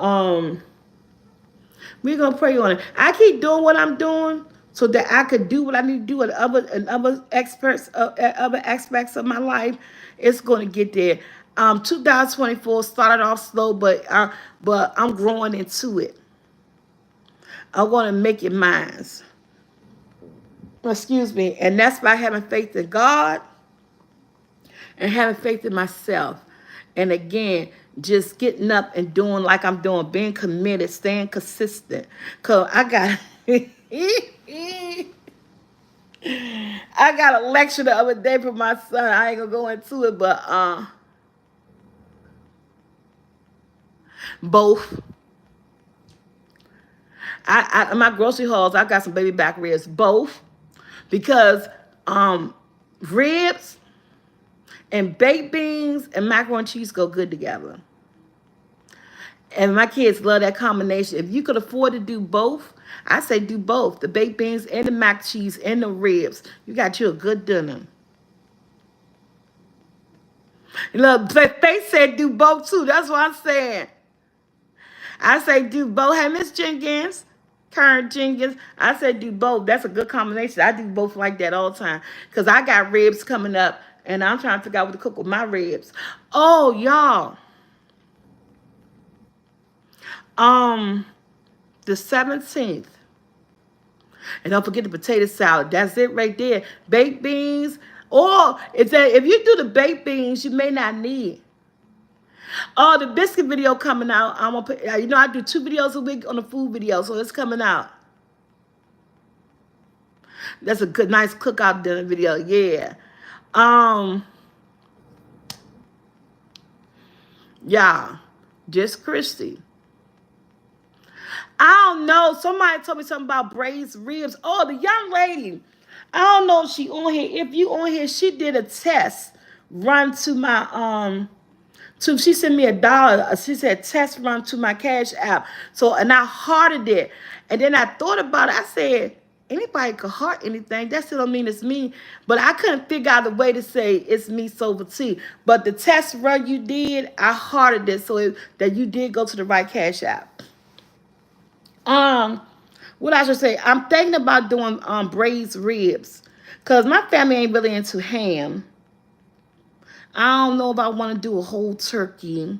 we're gonna pray on it. I keep doing what I'm doing so that I could do what I need to do in other aspects of my life. It's gonna get there. 2024 started off slow, but I'm growing into it. I want to make it mine. Excuse me, and that's by having faith in God and having faith in myself. And again, just getting up and doing like I'm doing, being committed, staying consistent. Cause I got I got a lecture the other day from my son. I ain't gonna go into it, but both. I my grocery hauls, I got some baby back ribs, both. Because ribs and baked beans and macaroni and cheese go good together. And my kids love that combination. If you could afford to do both, I say do both. The baked beans and the mac cheese and the ribs. You got you a good dinner. Look, they said do both too. That's what I'm saying. I say do both. Hey, Miss Jenkins, Karen Jenkins, I said do both. That's a good combination. I do both like that all the time. Because I got ribs coming up, and I'm trying to figure out what to cook with my ribs. Oh, y'all. Um, the 17th. And don't forget the potato salad. That's it right there. Baked beans. Or if you do the baked beans, you may not need. Oh, the biscuit video coming out. I'm gonna put, you know, I do 2 videos a week on the food video, so it's coming out. That's a good, nice cookout dinner video. Yeah. Um, yeah. Just Christy. I don't know. Somebody told me something about braised ribs. Oh, the young lady. I don't know if she on here. If you on here, she did a test run to my she sent me $1. She said test run to my cash app. So and I hearted it. And then I thought about it. I said, anybody could heart anything. That still don't mean it's me. But I couldn't figure out a way to say it's me Soulfult T. But the test run you did, I hearted it so that you did go to the right cash app. What I should say, I'm thinking about doing braised ribs. Cause my family ain't really into ham. I don't know if I want to do a whole turkey.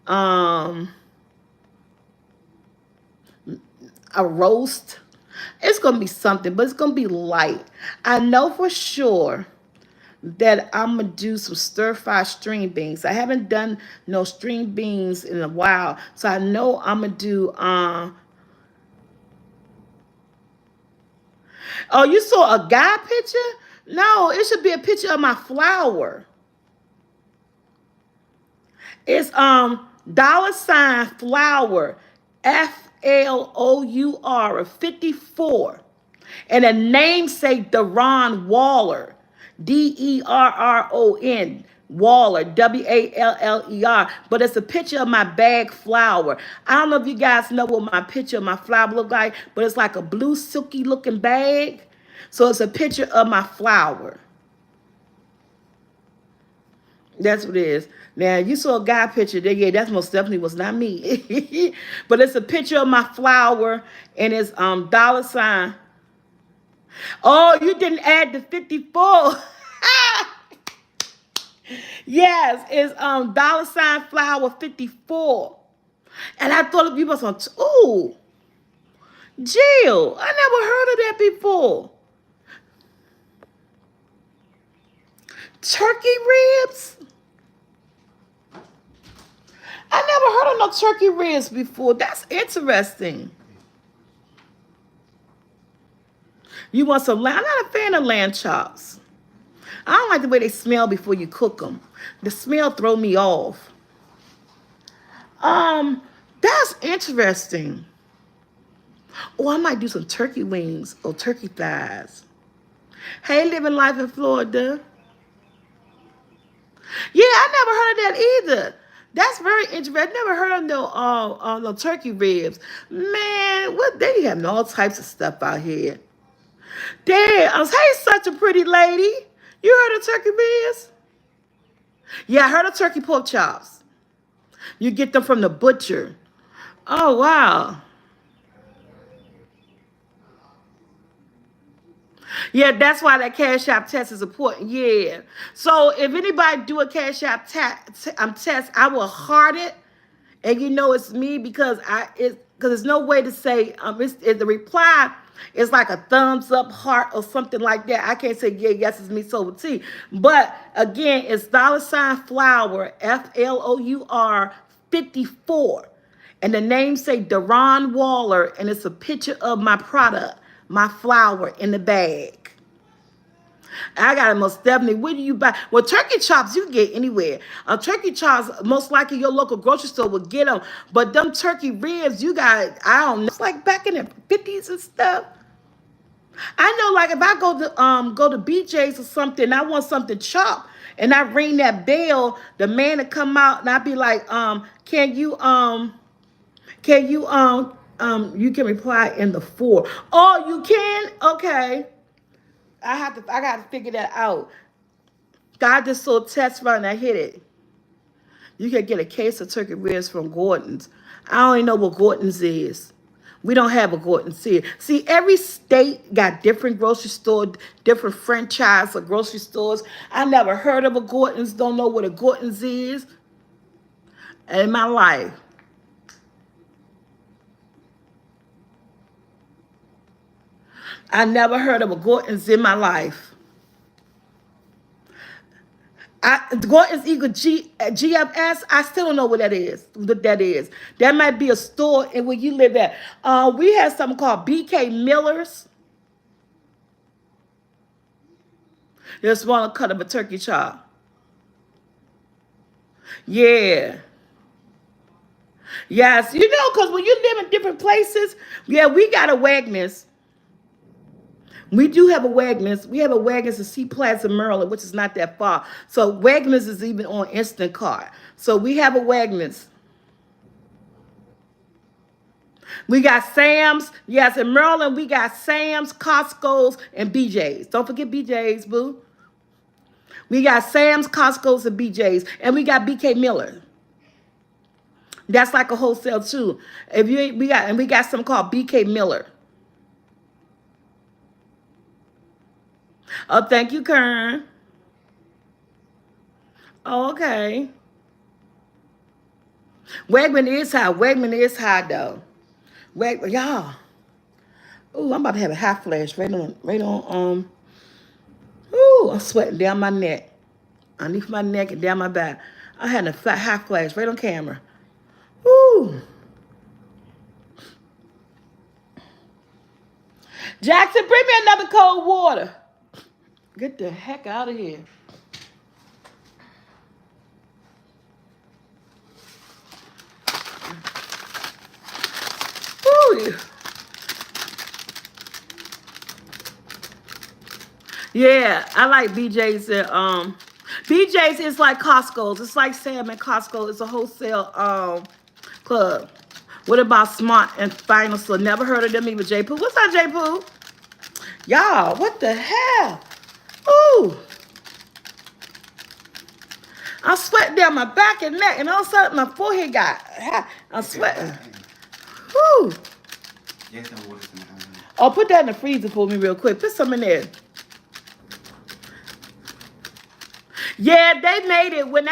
Um, a roast. It's gonna be something, but it's gonna be light. I know for sure that I'm gonna do some stir fry string beans. I haven't done no string beans in a while, so I know I'm gonna do. Oh, you saw a guy picture? No, it should be a picture of my flour. It's $flour, FLOUR 54. And the namesake Deron Waller, DERRON Waller, WALLER. But it's a picture of my bag flour. I don't know if you guys know what my picture of my flour look like, but it's like a blue silky looking bag. So it's a picture of my flour. That's what it is. Now you saw a guy picture there. Yeah, that most definitely was not me. But it's a picture of my flour and it's $. Oh, you didn't add the 54. Yes, it's $flour 54. And I thought you was on ooh, Jill. I never heard of that before. Turkey ribs? I never heard of no turkey ribs before. That's interesting. You want some lamb? I'm not a fan of lamb chops. I don't like the way they smell before you cook them. The smell throw me off. That's interesting. Oh, I might do some turkey wings or turkey thighs. Hey, living life in Florida. Yeah, I never heard of that either. That's very interesting. I never heard of no turkey ribs. Man, what they having all types of stuff out here. Damn, hey, such a pretty lady. You heard of turkey ribs? Yeah, I heard of turkey pork chops. You get them from the butcher. Oh, wow. Yeah, that's why that Cash App test is important. Yeah. So if anybody do a Cash App test, I will heart it, and you know it's me because there's no way to say the reply is like a thumbs up, heart, or something like that. I can't say yeah, yes, it's me, so with T. But again, it's $flour, FLOUR 54. And the name say Deron Waller, and it's a picture of my product, my flour in the bag. I got to most definitely. Where do you buy? Well, turkey chops you can get anywhere. Turkey chops, most likely your local grocery store will get them. But them turkey ribs, you got, I don't know. It's like back in the 50s and stuff. I know, like if I go to BJ's or something, I want something chopped, and I ring that bell, the man to come out, and I be like, can you you can reply in the 4. Oh, you can? Okay. I gotta figure that out. God just saw a test run, I hit it. You can get a case of turkey ribs from Gordon's. I don't even know what Gordon's is. We don't have a Gordon's here. See, every state got different grocery store, different franchise of grocery stores. I never heard of a Gordon's, don't know what a Gordon's is in my life. I never heard of a Gordon's in my life. Gordon's equal GFS. I still don't know what that is. What that is. That might be a store in where you live at. We have something called BK Miller's. There's a smaller cut of a turkey chop. Yeah. Yes, you know, because when you live in different places, yeah, we got a Wegmans. We do have a Wegmans. We have a Wegmans in Sea Plaza, Maryland, which is not that far. So Wegmans is even on Instacart. So we have a Wegmans. We got Sam's. Yes, in Maryland, we got Sam's, Costco's, and BJ's. Don't forget BJ's, boo. We got Sam's, Costco's, and BJ's. And we got BK Miller. That's like a wholesale too. If you we got something called BK Miller. Oh, thank you, Kern. Oh, okay. Wegman is high. Wegman is high though. Y'all. Ooh, I'm about to have a hot flash right on. Ooh, I'm sweating down my neck, underneath my neck and down my back. I had a flat hot flash right on camera. Ooh. Jackson, bring me another cold water. Get the heck out of here. Ooh. Yeah, I like BJ's. BJ's is like Costco's. It's like Sam and Costco. It's a wholesale club. What about Smart and Final Store? Never heard of them either. J Poo, what's up, J Poo? Y'all, what the hell? Ooh, I'm sweating down my back and neck, and all of a sudden my forehead got. I'm sweating. Woo. Oh, put that in the freezer for me real quick. Put some in there. Yeah, they made it when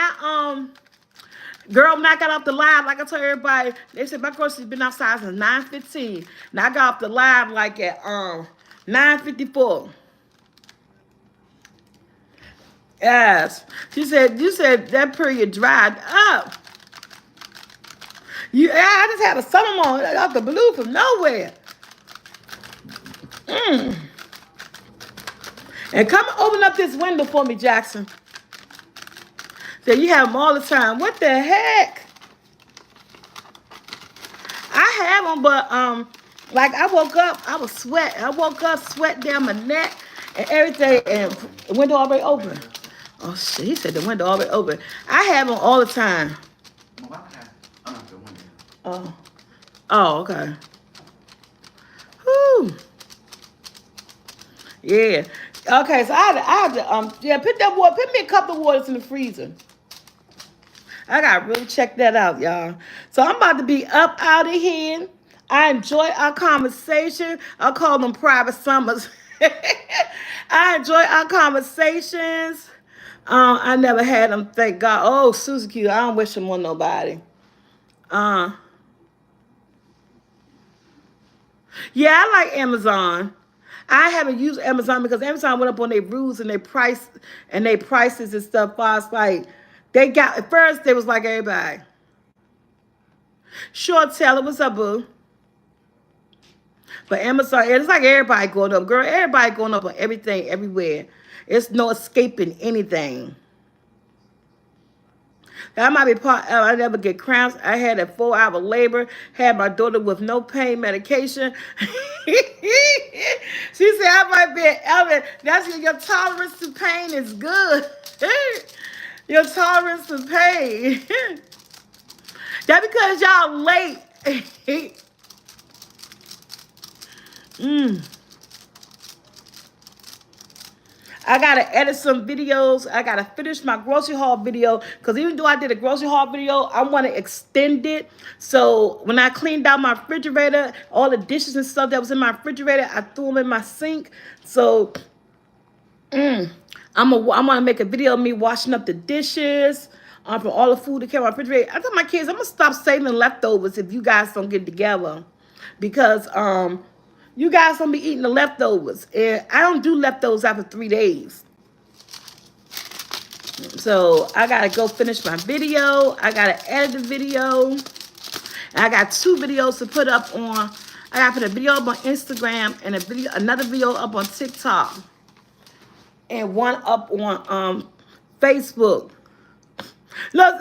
girl, when I got off the live, like I told everybody, they said my groceries been outside since 9:15. Now I got off the live like at 9:54. Yes. She said, you said that period dried up. I just had a summer on off the blue from nowhere. Mm. And come open up this window for me, Jackson. So you have them all the time. What the heck? I have them, but like I woke up, I was sweating. I woke up, sweat down my neck and everything, and the window already open. Oh shit, he said the window already open. I have them all the time. Oh, oh, okay. Whew. Yeah. Okay, so I had to yeah, put that water, put me a couple of waters in the freezer. I gotta really check that out, y'all. So I'm about to be up out of here. I enjoy our conversation. I call them private summers. I enjoy our conversations. I never had them, thank God. Oh, Suzuki, I don't wish them on nobody. Uh, yeah, I like Amazon. I haven't used Amazon because Amazon went up on their rules and their prices and stuff. I was like, they got at first they was like everybody. Short Taylor, what's up, boo? But Amazon, it's like everybody going up, girl. Everybody going up on everything, everywhere. It's no escaping anything. That might be part. I never get cramps. I had a 4-hour labor. Had my daughter with no pain medication. She said I might be an element. That's your tolerance to pain is good. Your tolerance to pain. That because y'all late. mm. I gotta edit some videos. I gotta finish my grocery haul video because even though I did a grocery haul video, I want to extend it. So when I cleaned out my refrigerator, all the dishes and stuff that was in my refrigerator, I threw them in my sink. So I want to make a video of me washing up the dishes from all the food that came out of my refrigerator. I told my kids I'm gonna stop saving leftovers if you guys don't get together, because you guys gonna be eating the leftovers, and I don't do leftovers after 3 days. So I gotta go finish my video. I gotta edit the video. And I got 2 videos to put up on. I gotta put a video up on Instagram and another video up on TikTok, and one up on Facebook. Look,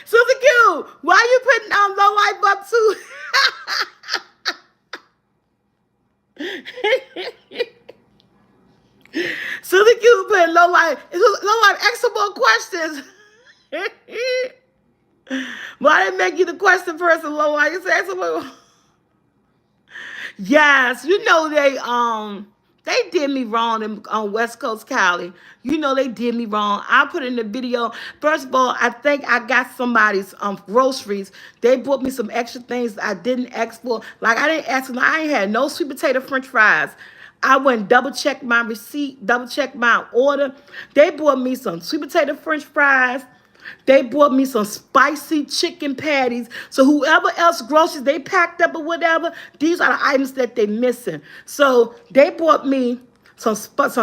Susan Q, why you putting low life up too? Susan Q putting low life. Ask some more questions. Why didn't make you the question person, low life? You said some more. Yes, you know they did me wrong on West Coast Cali. You know they did me wrong. I put in the video. First of all, I think I got somebody's groceries. They bought me some extra things I didn't ask for. Like I didn't ask them. I ain't had no sweet potato French fries. I went and double checked my receipt, double checked my order. They bought me some sweet potato French fries. They bought me some spicy chicken patties. So whoever else groceries they packed up or whatever, these are the items that they missing. So they bought me some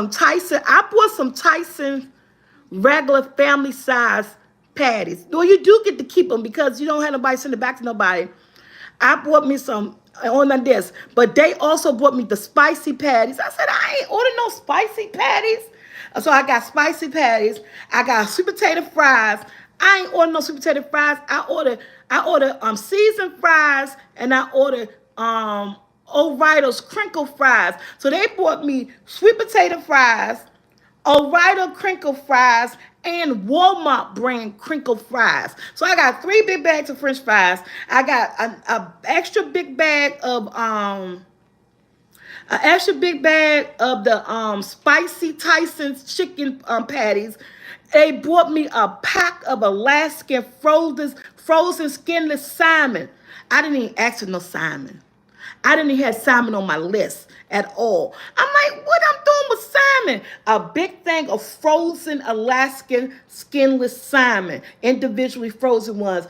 Tyson. I bought some Tyson regular family size patties. Though you do get to keep them because you don't have nobody send it back to nobody. I bought me some on my desk, but they also bought me the spicy patties. I said, I ain't ordered no spicy patties. So I got spicy patties. I got sweet potato fries. I ain't ordered no sweet potato fries. I ordered seasoned fries and I ordered O'Reilly's crinkle fries. So they bought me sweet potato fries, O'Reilly crinkle fries, and Walmart brand crinkle fries. So I got 3 big bags of French fries. I got a extra big bag of the spicy Tyson's chicken patties. They bought me a pack of Alaskan frozen skinless salmon. I didn't even ask for no salmon. I didn't even have salmon on my list at all. I'm like, what I'm doing with salmon? A big thing of frozen Alaskan skinless salmon, individually frozen ones.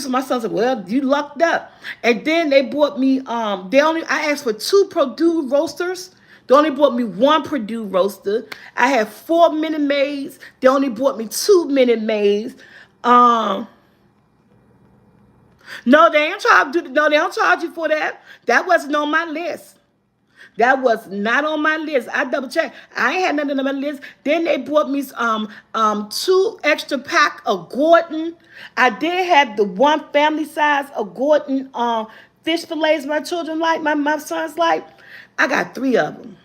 My son said, well, you lucked up. And then they bought me, I asked for 2 Purdue roasters. They only bought me 1 Purdue roaster. I had 4 Minute Maids. They only bought me 2 Minute Maids. No, they ain't no, they don't charge you for that. That wasn't on my list. That was not on my list. I double checked. I ain't had nothing on my list. Then they bought me 2 extra pack of Gordon. I did have the 1 family size of Gordon fish fillets my children like, my sons like. I got 3 of them.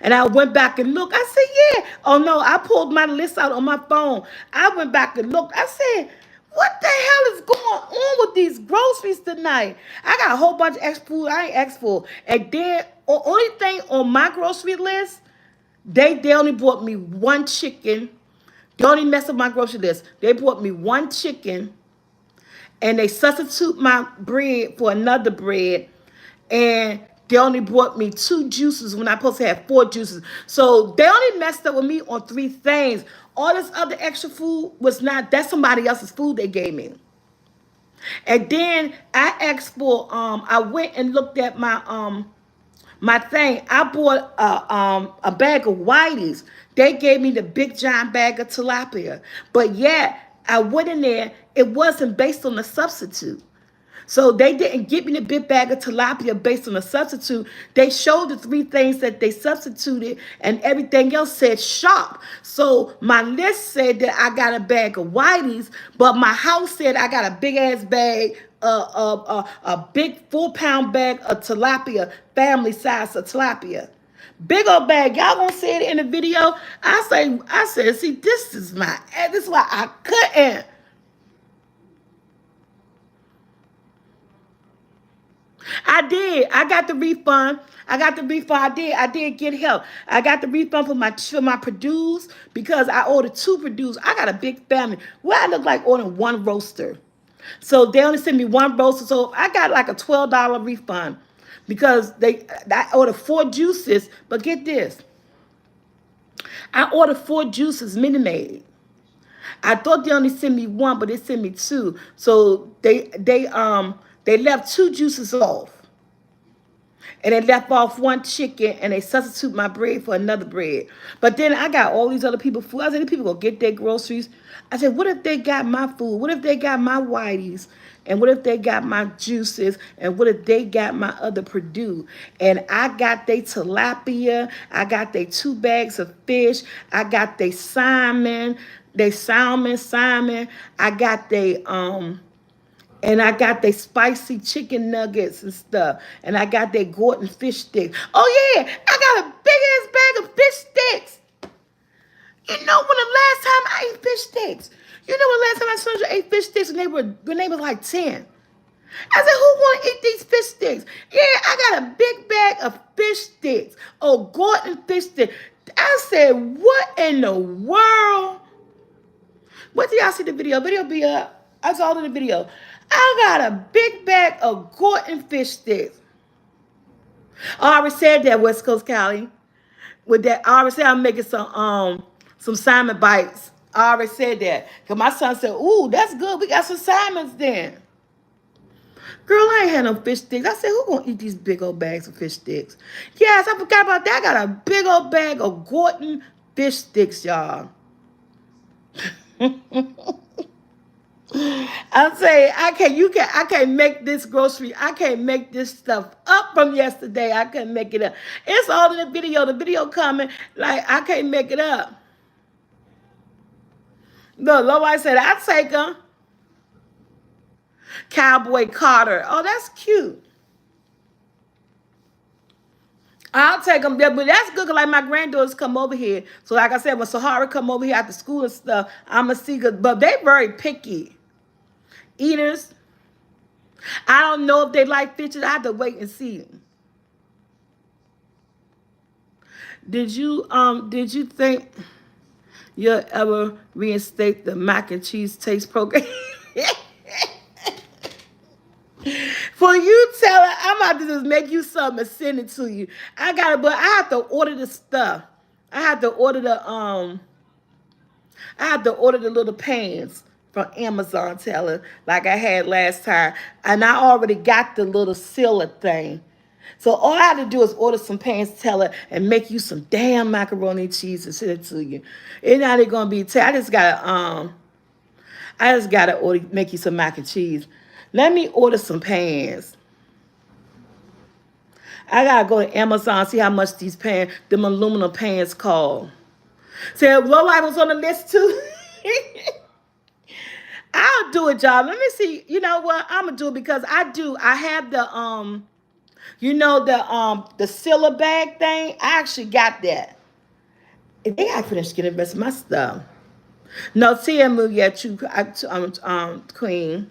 And I went back and looked. I said, yeah. Oh, no, I pulled my list out on my phone. I went back and looked. I said, what the hell is going on with these groceries tonight? I got a whole bunch of extra food I ain't asked for. And then, the only thing on my grocery list, they only bought me 1 chicken. They only messed up my grocery list. They bought me 1 chicken, and they substitute my bread for another bread, and they only brought me 2 juices when I supposed to have 4 juices. So they only messed up with me on 3 things. All this other extra food was not, that's somebody else's food they gave me. And then I asked for, I went and looked at my thing. I bought a bag of Whiteys. They gave me the big giant bag of tilapia. But yet, I went in there, it wasn't based on the substitute. So they didn't give me the big bag of tilapia based on a substitute. They showed the 3 things that they substituted, and everything else said sharp. So my list said that I got a bag of Whiteys, but my house said I got a big ass bag, a big 4-pound bag of tilapia, family size of tilapia. Big old bag. Y'all gonna see it in the video. I said, see, this is why I couldn't. I did. I got the refund. I did get help. I got the refund for my Purdue's because I ordered 2 Purdue's. I got a big family. Well, I look like ordering 1 roaster. So they only sent me 1 roaster. So I got like a $12 refund because I ordered 4 juices. But get this. I ordered 4 juices, Minute Maid. I thought they only sent me 1, but they sent me 2. So they left 2 juices off. And they left off 1 chicken, and they substitute my bread for another bread. But then I got all these other people food. I said, these people gonna get their groceries. I said, what if they got my food? What if they got my Whiteys? And what if they got my juices? And what if they got my other Purdue? And I got they tilapia. I got they 2 bags of fish. I got they salmon. I got they and I got their spicy chicken nuggets and stuff. And I got their Gordon fish sticks. Oh, yeah. I got a big-ass bag of fish sticks. You know when the last time I ate fish sticks? You know when the last time I saw you ate fish sticks when they were like 10? I said, who want to eat these fish sticks? Yeah, I got a big bag of fish sticks. Oh, Gordon fish sticks. I said, what in the world? What did y'all see the video? Video be up. I saw it in the video. I got a big bag of Gordon fish sticks. I already said that, West Coast Cali. with that. I already said I'm making some salmon bites. I already said that. Cause my son said, ooh, that's good. We got some salmons then. Girl, I ain't had no fish sticks. I said, who gonna eat these big old bags of fish sticks? Yes, I forgot about that. I got a big old bag of Gorton fish sticks, y'all. I'm saying I can't make this grocery. I can't make this stuff up from yesterday. I couldn't make it up. It's all in the video. The video coming. Like I can't make it up. Look, nobody said I take them. Cowboy Carter. Oh, that's cute. I'll take them there, but that's good. 'Cause like my granddaughters come over here. So like I said, when Sahara come over here after school and stuff, I'ma see. But they very picky eaters. I don't know if they like fishes. I have to wait and see. Did you think you'll ever reinstate the mac and cheese taste program? For you tell her, I'm about to just make you something and send it to you. But I have to order the stuff. I have to order the little pans from Amazon, Teller, like I had last time. And I already got the little sealer thing. So all I have to do is order some pans, Teller, and make you some damn macaroni and cheese and send it to you. It's not even gonna be I just gotta order make you some mac and cheese. Let me order some pans. I gotta go to Amazon, see how much them aluminum pans cost. So low life was on the list too. I'll do it, y'all. Let me see. You know what? I'm gonna do it because I have the sealer bag thing. I actually got that. They gotta finish getting the rest of my stuff. No, TMU yet, Queen.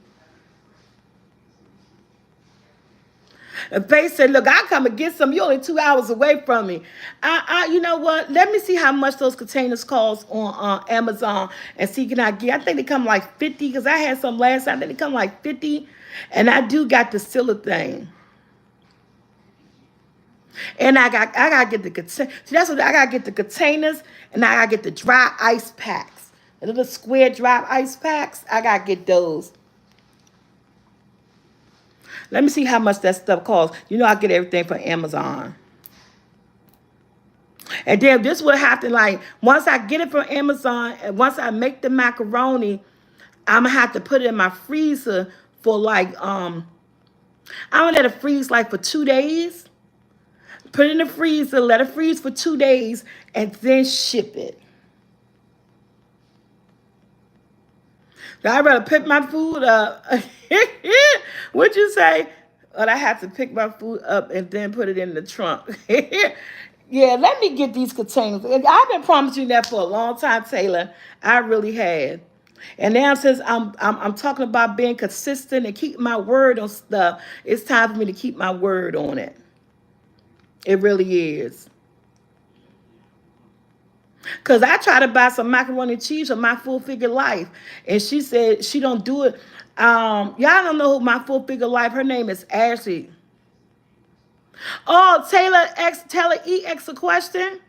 And Faith said, look, I come and get some. You're only 2 hours away from me. You know what? Let me see how much those containers cost on Amazon and see can I get. I think they come like 50 because I had some last time. I think they come like 50. And I do got the sealer thing. And I gotta get the container. See, that's what I gotta get the containers and I gotta get the dry ice packs. The little square dry ice packs. I gotta get those. Let me see how much that stuff costs. You know, I get everything from Amazon. And then this will happen like once I get it from Amazon and once I make the macaroni, I'm gonna have to put it in my freezer for like I'm gonna let it freeze like for 2 days. Put it in the freezer, let it freeze for 2 days, and then ship it. I'd rather pick my food up. What'd you say? But I have to pick my food up and then put it in the trunk. Yeah, let me get these containers. I've been promising you that for a long time, Taylor. I really had. And now since I'm talking about being consistent and keeping my word on stuff, it's time for me to keep my word on it. It really is. Because I tried to buy some macaroni and cheese for my full figure life. And she said she don't do it. Y'all don't know who my full figure life. Her name is Ashley. Oh, Taylor E X a question.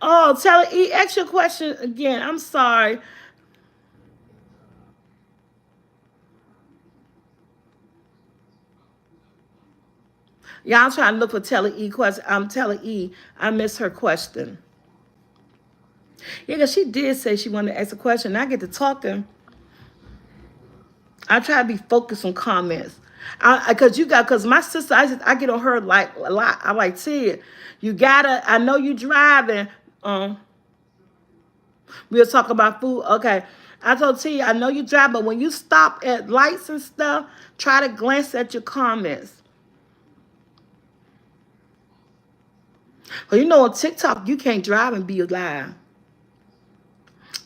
Oh, Taylor E X your question again. I'm sorry. Y'all trying to look for Taylor E question. Taylor E. I missed her question. Yeah, because she did say she wanted to ask a question. I get to talking. I try to be focused on comments. Because my sister, I get on her like a lot. I like Ted. I know you driving. We'll talk about food. Okay. I told T, I know you drive, but when you stop at lights and stuff, try to glance at your comments. But you know, on TikTok, you can't drive and be live.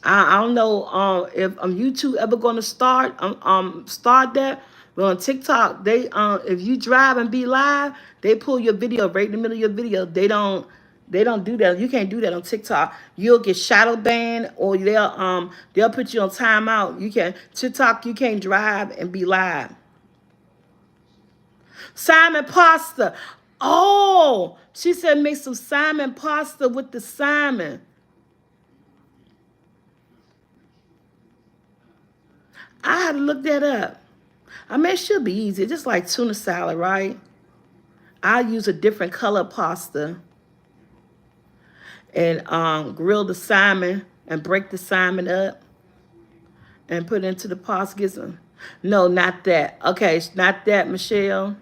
I don't know if YouTube ever going to start that. But on TikTok, they if you drive and be live, they pull your video right in the middle of your video. They don't do that. You can't do that on TikTok. You'll get shadow banned or they'll put you on timeout. You can TikTok, you can't drive and be live. Salmon pasta. Oh, she said make some salmon pasta with the salmon. I had to look that up. I mean, it should be easy. Just like tuna salad, right? I'll use a different color pasta and grill the salmon and break the salmon up and put it into the pasta. Get some. No, not that. Okay, it's not that, Michelle.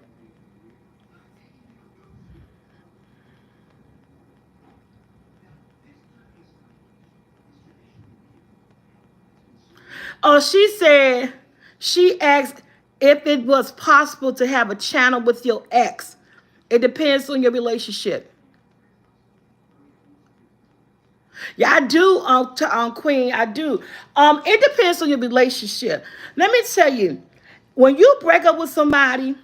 Oh, she said she asked if it was possible to have a channel with your ex. It depends on your relationship. Yeah, I do, Queen. I do. It depends on your relationship. Let me tell you, when you break up with somebody,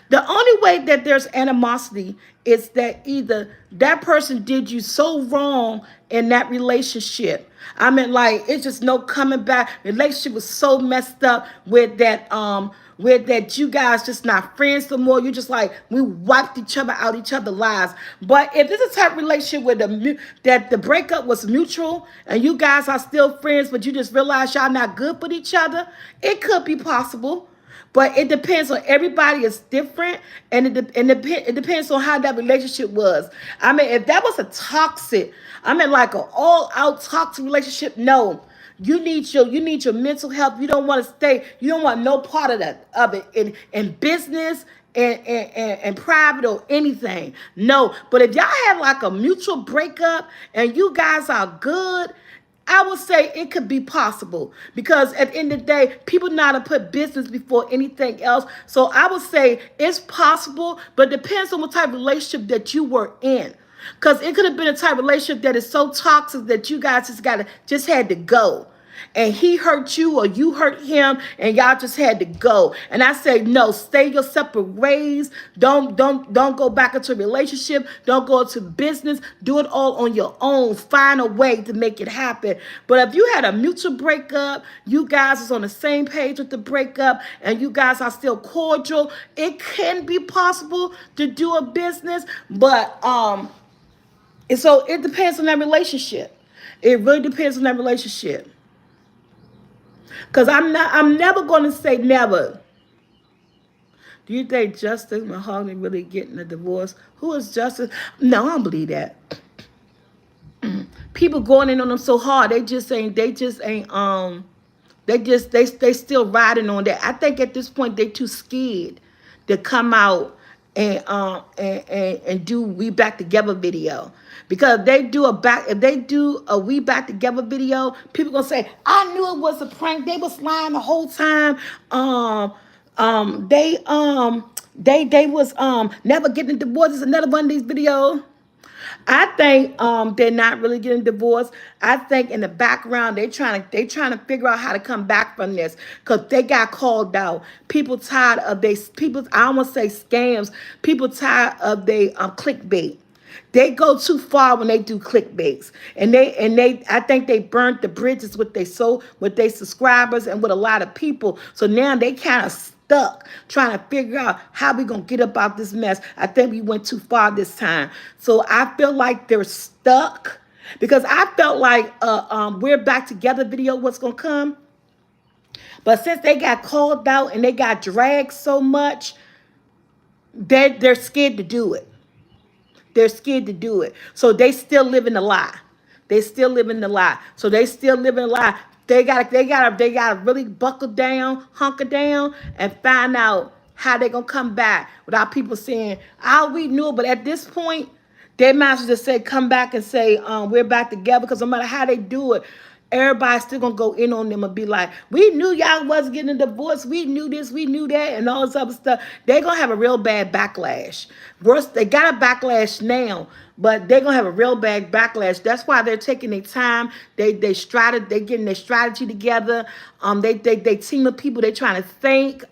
the only way that there's animosity is that either that person did you so wrong in that relationship. I mean, like it's just no coming back. Relationship was so messed up with that you guys just not friends no more. You just like we wiped each other out each other's lives. But if this is a type of relationship where that the breakup was mutual and you guys are still friends, but you just realize y'all not good with each other, it could be possible. But it depends on everybody is different, and it depends on how that relationship was. I mean, if that was a toxic, I mean like an all out toxic relationship, no. You need your mental health. You don't want to stay. You don't want no part of it in business and private or anything. No. But if y'all have like a mutual breakup and you guys are good, I would say it could be possible because at the end of the day, people know how to put business before anything else. So I would say it's possible, but it depends on what type of relationship that you were in. Because it could have been a type of relationship that is so toxic that you guys just had to go. And he hurt you or you hurt him and y'all just had to go. And I say, no, stay your separate ways. Don't go back into a relationship. Don't go into business. Do it all on your own. Find a way to make it happen. But if you had a mutual breakup, you guys is on the same page with the breakup, and you guys are still cordial, it can be possible to do a business. But and so it depends on that relationship. It really depends on that relationship. Cause I'm never gonna say never. Do you think Justice Mahogany really getting a divorce? Who is Justice? No, I don't believe that. People going in on them so hard, they still riding on that. I think at this point they too scared to come out and do we back together video. Because if they do a we back together video, people gonna say, I knew it was a prank. They was lying the whole time. They was never getting divorced. It's another one of these videos. I think they're not really getting divorced. I think in the background they trying to figure out how to come back from this because they got called out. People tired of they people. I almost say scams. People tired of they clickbait. They go too far when they do clickbaits, and they I think they burnt the bridges with their subscribers and with a lot of people. So now they kind of stuck trying to figure out how we gonna get up out this mess. I think we went too far this time. So I feel like they're stuck because I felt like we're back together video was gonna come. But since they got called out and they got dragged so much, they're scared to do it. They're scared to do it. So they still live in the lie. They still live in the lie. So they still live in the lie. They gotta really buckle down, hunker down, and find out how they gonna come back without people saying, "Oh, we knew," but at this point, they might as well just say, come back and say, we're back together. Because no matter how they do it, everybody's still going to go in on them and be like, we knew y'all wasn't getting a divorce. We knew this, we knew that, and all this other stuff. They're going to have a real bad backlash. Worse, they got a backlash now, but they're going to have a real bad backlash. That's why they're taking their time. They're getting their strategy together. They team of people. They're trying to think.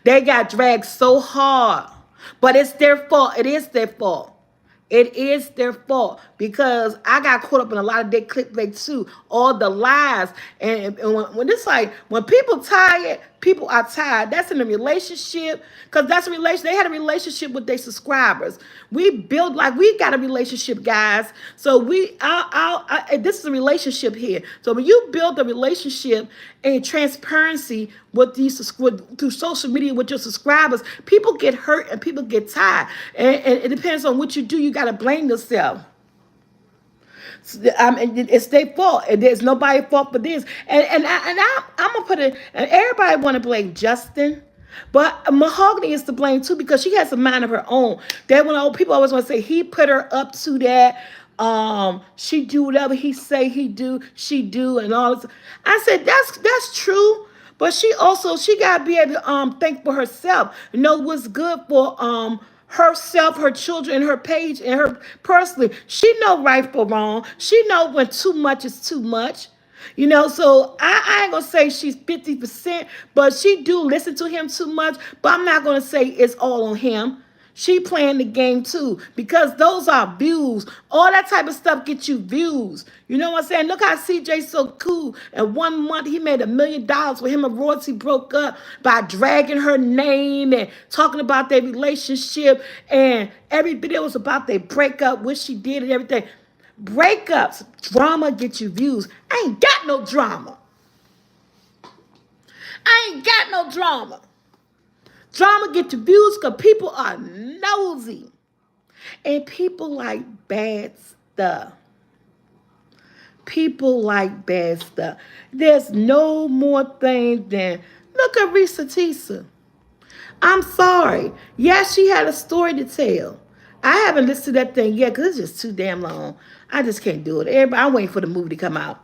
They got dragged so hard. But it's their fault. It is their fault. It is their fault because I got caught up in a lot of their clickbait too. All the lies. And when it's like, when people tired, People are tired. That's in a relationship, because that's a relation. They had a relationship with their subscribers. We build like we got a relationship, guys. So this is a relationship here. So when you build a relationship and transparency with through social media with your subscribers, people get hurt and people get tired, and it depends on what you do. You got to blame yourself. It's their fault, and there's nobody's fault for this. I'm gonna put it. And everybody want to blame Justin, but Mahogany is to blame too, because she has a mind of her own. That when people always want to say he put her up to that. She do whatever he say he do, she do, and all this. I said that's true. But she gotta be able to think for herself, know what's good for herself, her children, and her page, and her personally. She know right for wrong. She know when too much is too much. So I ain't gonna say she's 50%, but she do listen to him too much. But I'm not gonna say it's all on him. She playing the game too, because those are views. All that type of stuff gets you views. You know what I'm saying? Look how CJ's so cool. In 1 month, he made $1 million with him and Royalty broke up by dragging her name and talking about their relationship. And every video was about their breakup, what she did and everything. Breakups, drama gets you views. I ain't got no drama. I ain't got no drama. Drama get you views because people are nosy. And people like bad stuff. People like bad stuff. There's no more thing than, look at Risa Tisa. I'm sorry. Yes, she had a story to tell. I haven't listened to that thing yet because it's just too damn long. I just can't do it. Everybody, I'm waiting for the movie to come out.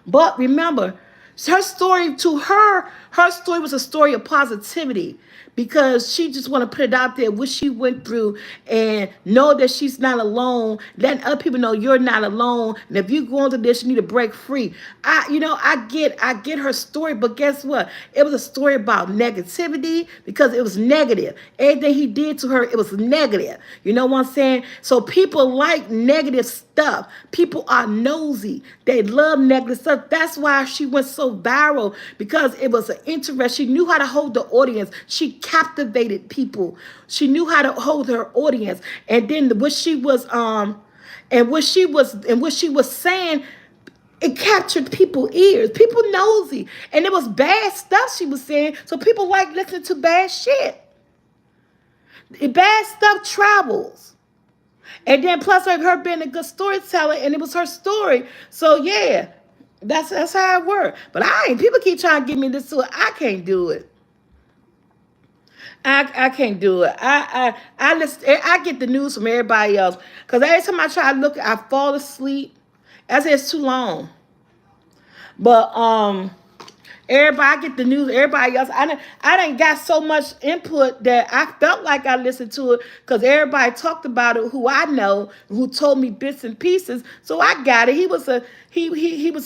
But remember, her story her story was a story of positivity, because she just want to put it out there, what she went through, and know that she's not alone, letting other people know you're not alone. And if you're going through this, you need to break free. I get her story, but guess what? It was a story about negativity, because it was negative. Everything he did to her, it was negative. You know what I'm saying? So people like negative stuff. People are nosy. They love negative stuff. That's why she went so viral, because it was an interest. She knew how to hold the audience. She captivated people. She knew how to hold her audience. And then what she was saying, it captured people's ears. People nosy. And it was bad stuff she was saying. So people like listening to bad shit. Bad stuff travels. And then plus her being a good storyteller, and it was her story. So yeah, that's how it worked. But people keep trying to give me this to it. I can't do it. I can't do it. I get the news from everybody else, because every time I try to look, I fall asleep. I say it's too long. But everybody get the news. Everybody else, I done got so much input that I felt like I listened to it, because everybody talked about it. Who I know, who told me bits and pieces. So I got it. He was a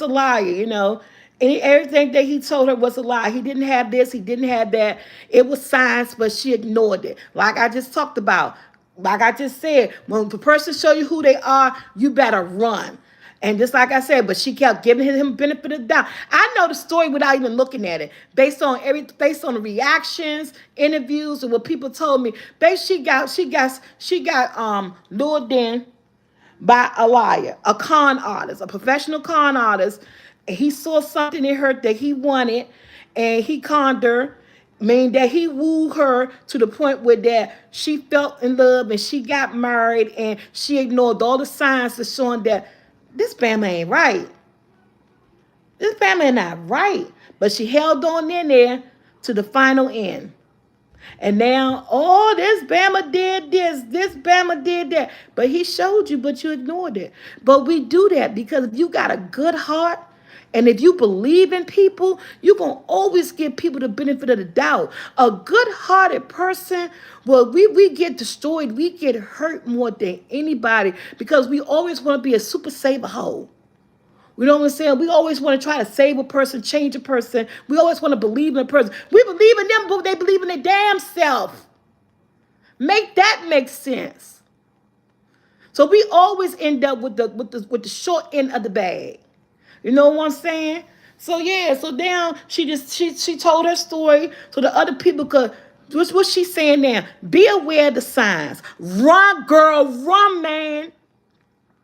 liar, And everything that he told her was a lie. He didn't have this. He didn't have that. It was science, but she ignored it. Like I just talked about. Like I just said, when the person show you who they are, you better run. And just like I said, but she kept giving him benefit of the doubt. I know the story without even looking at it, based on the reactions, interviews, and what people told me. She got lured in by a liar, a con artist, a professional con artist. He saw something in her that he wanted, and he conned her. Meaning that he wooed her to the point where that she felt in love, and she got married, and she ignored all the signs that showing that this family ain't right. This family not right. But she held on in there to the final end. And now, this Bama did this Bama did that. But he showed you, but you ignored it. But we do that because if you got a good heart, and if you believe in people, you're going to always give people the benefit of the doubt. A good-hearted person, well, we get destroyed. We get hurt more than anybody, because we always want to be a super saver hoe. You know what I'm saying? We always want to try to save a person, change a person. We always want to believe in a person. We believe in them, but they believe in their damn self. Make that make sense. So we always end up with the short end of the bag. You know what I'm saying? So yeah, so now she told her story so the other people could. What's she saying now? Be aware of the signs. Run, girl, run, man,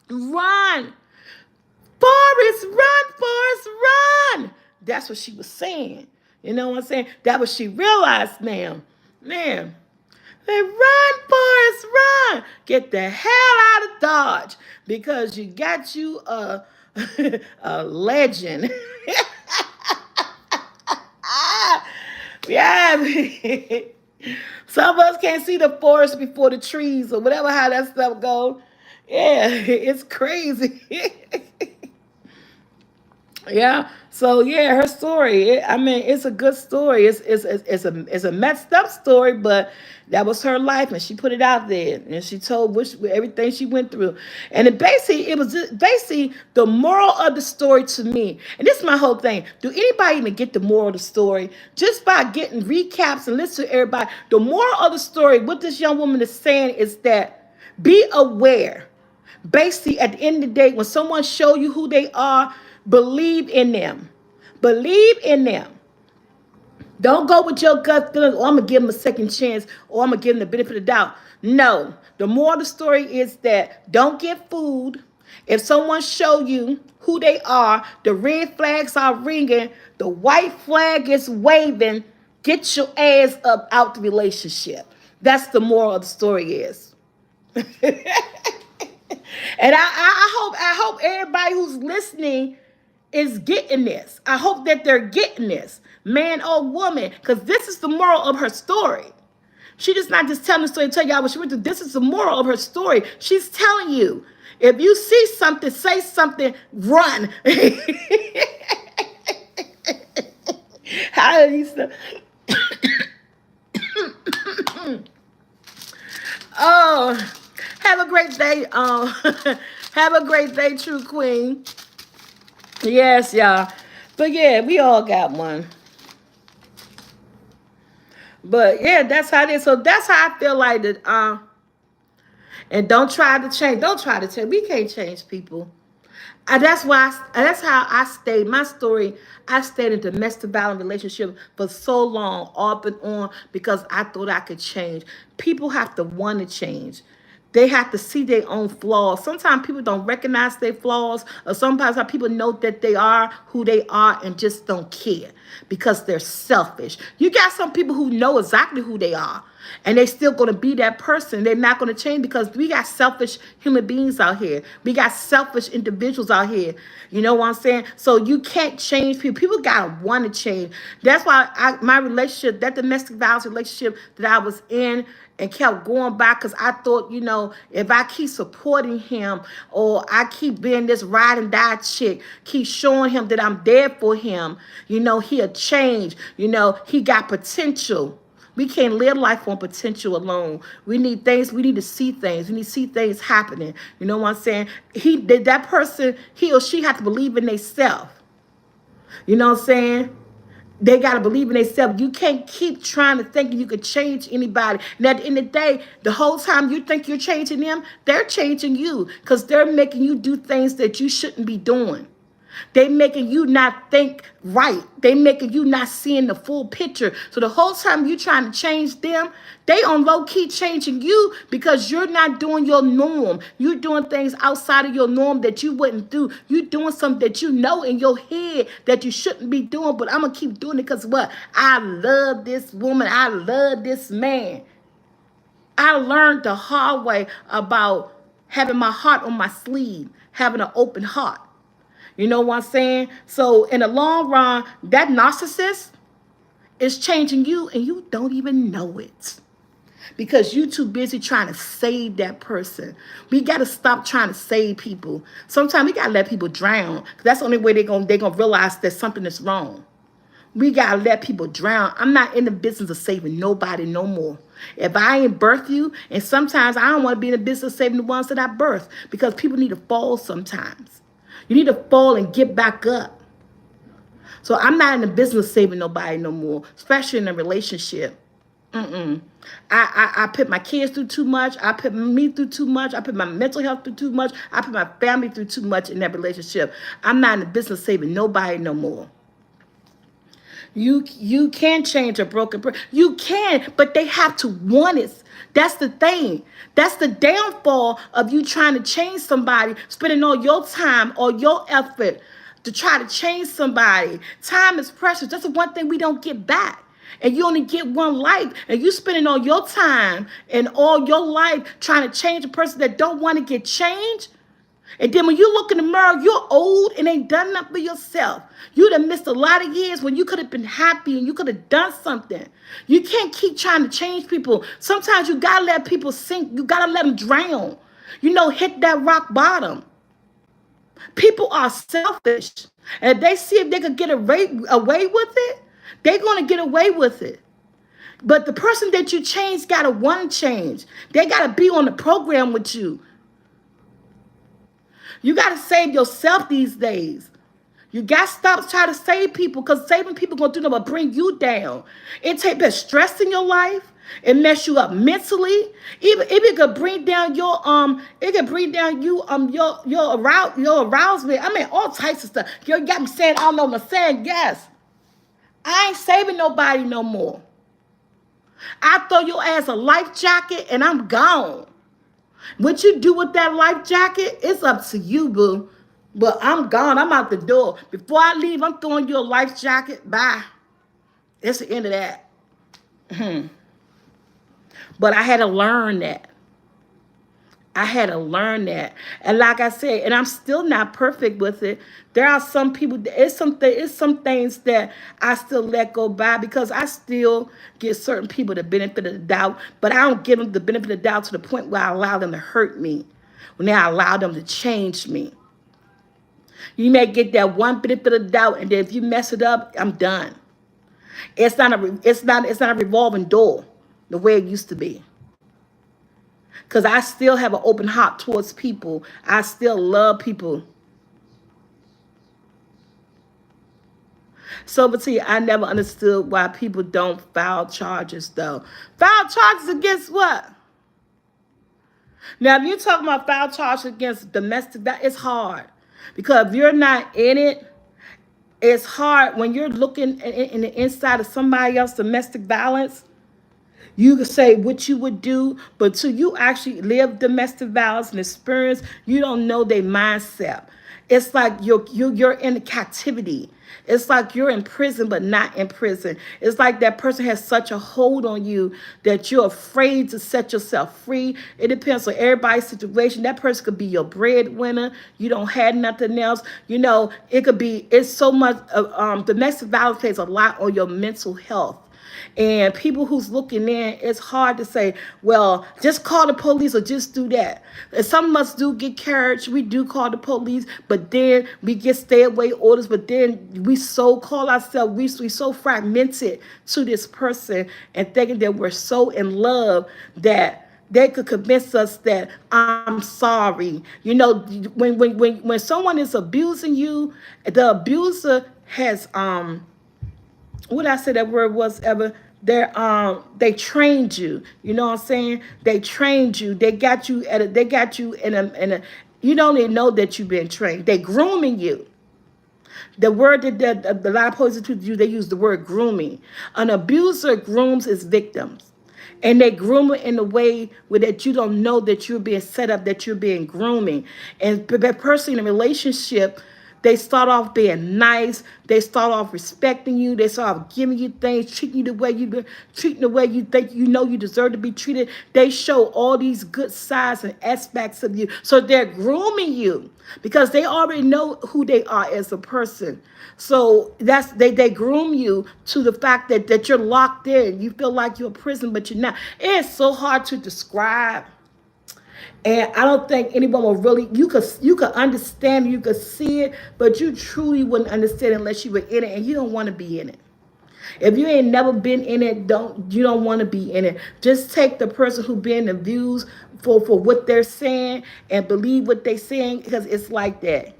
run. Forrest, run, Forrest, run. That's what she was saying. You know what I'm saying? That what she realized now. Man, they run, Forrest, run. Get the hell out of Dodge because you got you a, a legend. Yeah. Some of us can't see the forest before the trees or whatever how that stuff goes. Yeah, it's crazy. Yeah. So yeah, her story. I mean, it's a good story. It's a messed up story, but that was her life, and she put it out there, and she told everything she went through, and it was basically the moral of the story to me. And this is my whole thing. Do anybody even get the moral of the story just by getting recaps and listen to everybody? The moral of the story, what this young woman is saying, is that be aware. Basically, at the end of the day, when someone show you who they are, believe in them. Believe in them. Don't go with your gut feeling, or I'm going to give them a second chance, or I'm going to give them the benefit of the doubt. No. The moral of the story is that don't get fooled. If someone show you who they are, the red flags are ringing, the white flag is waving, get your ass up out the relationship. That's the moral of the story is. And I hope everybody who's listening is getting this. I hope that they're getting this, man or woman, because this is the moral of her story. She just not just telling the story to tell y'all what she went through. This is the moral of her story. She's telling you, if you see something, say something, run. How do you say? Oh, have a great day. Have a great day, True Queen. Yes, y'all. But yeah, we all got one. But yeah, that's how it is. So that's how I feel like that. And don't try to change. Don't try to change. We can't change people. That's why. That's how I stayed. My story. I stayed in a domestic violence relationship for so long, off and on, because I thought I could change. People have to want to change. They have to see their own flaws. Sometimes people don't recognize their flaws, or sometimes people know that they are who they are and just don't care because they're selfish. You got some people who know exactly who they are, and they still going to be that person. They're not going to change because we got selfish human beings out here. We got selfish individuals out here. You know what I'm saying? So you can't change people. People got to want to change. That's why my relationship, that domestic violence relationship that I was in, and kept going back because I thought, if I keep supporting him or I keep being this ride and die chick, keep showing him that I'm there for him, he'll change. He got potential. We can't live life on potential alone. We need things. We need to see things. We need to see things happening. You know what I'm saying? That person, he or she have to believe in themselves. You know what I'm saying? They got to believe in themselves. You can't keep trying to think you could change anybody. And at the end of the day, the whole time you think you're changing them, they're changing you because they're making you do things that you shouldn't be doing. They making you not think right. They making you not seeing the full picture. So the whole time you trying to change them, they on low key changing you because you're not doing your norm. You're doing things outside of your norm that you wouldn't do. You're doing something that you know in your head that you shouldn't be doing, but I'm going to keep doing it because what? I love this woman. I love this man. I learned the hard way about having my heart on my sleeve, having an open heart. You know what I'm saying? So in the long run, that narcissist is changing you and you don't even know it. Because you too busy trying to save that person. We got to stop trying to save people. Sometimes we got to let people drown. That's the only way they're gonna realize that something is wrong. We got to let people drown. I'm not in the business of saving nobody no more. If I ain't birth you, and sometimes I don't want to be in the business of saving the ones that I birth because people need to fall sometimes. You need to fall and get back up. So I'm not in the business of saving nobody no more, especially in a relationship. I put my kids through too much. I put me through too much. I put my mental health through too much. I put my family through too much in that relationship. I'm not in the business of saving nobody no more. You can change a broken person. You can, but they have to want it. That's the thing. That's the downfall of you trying to change somebody, spending all your time or your effort to try to change somebody. Time is precious. That's the one thing we don't get back. And you only get one life, and you spending all your time and all your life trying to change a person that don't want to get changed. And then when you look in the mirror, you're old and ain't done nothing for yourself. You done missed a lot of years when you could have been happy and you could have done something. You can't keep trying to change people. Sometimes you gotta let people sink. You gotta let them drown. Hit that rock bottom. People are selfish. And if they see if they could get away with it, they're gonna get away with it. But the person that you change gotta want to change. They gotta be on the program with you. You got to save yourself these days. You got to stop trying to save people, because saving people going to do nothing but bring you down. It take that stress in your life. It mess you up mentally. Even if it could bring down it could bring down your arousement. I mean, all types of stuff. You got me saying, I don't know, I'm saying yes. I ain't saving nobody no more. I throw your ass a life jacket and I'm gone. What you do with that life jacket, it's up to you, boo. But I'm gone. I'm out the door. Before I leave, I'm throwing you a life jacket. Bye. It's the end of that. But I had to learn that. I had to learn that. And like I said, and I'm still not perfect with it. There are some people, it's some things that I still let go by, because I still give certain people the benefit of the doubt, but I don't give them the benefit of the doubt to the point where I allow them to hurt me, when I allow them to change me. You may get that one benefit of the doubt, and then if you mess it up, I'm done. It's not a revolving door the way it used to be. Because I still have an open heart towards people. I still love people. So, but see, I never understood why people don't file charges, though. File charges against what? Now, if you're talking about file charges against domestic, that it's hard. Because if you're not in it, it's hard when you're looking in the inside of somebody else's domestic violence. You can say what you would do, but till you actually live domestic violence and experience, you don't know their mindset. It's like you're in captivity. It's like you're in prison, but not in prison. It's like that person has such a hold on you that you're afraid to set yourself free. It depends on everybody's situation. That person could be your breadwinner. You don't have nothing else. It could be, it's so much, domestic violence plays a lot on your mental health. And people who's looking in, it's hard to say, well, just call the police or just do that. And some of us do get carriage. We do call the police, but then we get stay away orders. But then we so call ourselves, we so fragmented to this person and thinking that we're so in love that they could convince us that I'm sorry. When someone is abusing you, the abuser has what I said that word was ever, they trained you. You know what I'm saying? They trained you. They got you in a you don't even know that you've been trained. They grooming you. The word that the lot of police to you, they use the word grooming. An abuser grooms his victims. And they groom it in a way where that you don't know that you're being set up, that you're being grooming. And that person in a relationship, they start off being nice. They start off respecting you. They start off giving you things, treating you the way you think you deserve to be treated. They show all these good sides and aspects of you. So they're grooming you because they already know who they are as a person. So they groom you to the fact that you're locked in. You feel like you're in prison, but you're not. It's so hard to describe. And I don't think anyone will really, you could understand, you could see it, but you truly wouldn't understand unless you were in it, and you don't want to be in it. If you ain't never been in it, you don't want to be in it. Just take the person who been the views for what they're saying and believe what they're saying, because it's like that.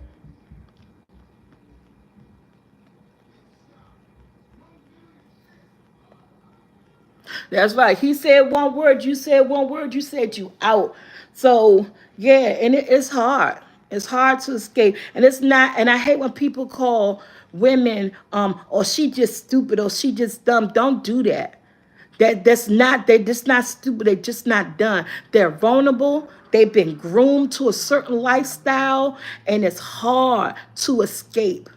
That's right. He said one word, you said one word, you said you out. So yeah, and it's hard. It's hard to escape. And it's not, and I hate when people call women, or she just stupid or she just dumb. Don't do that. That's not, they just not stupid, they just not done. They're vulnerable, they've been groomed to a certain lifestyle, and it's hard to escape.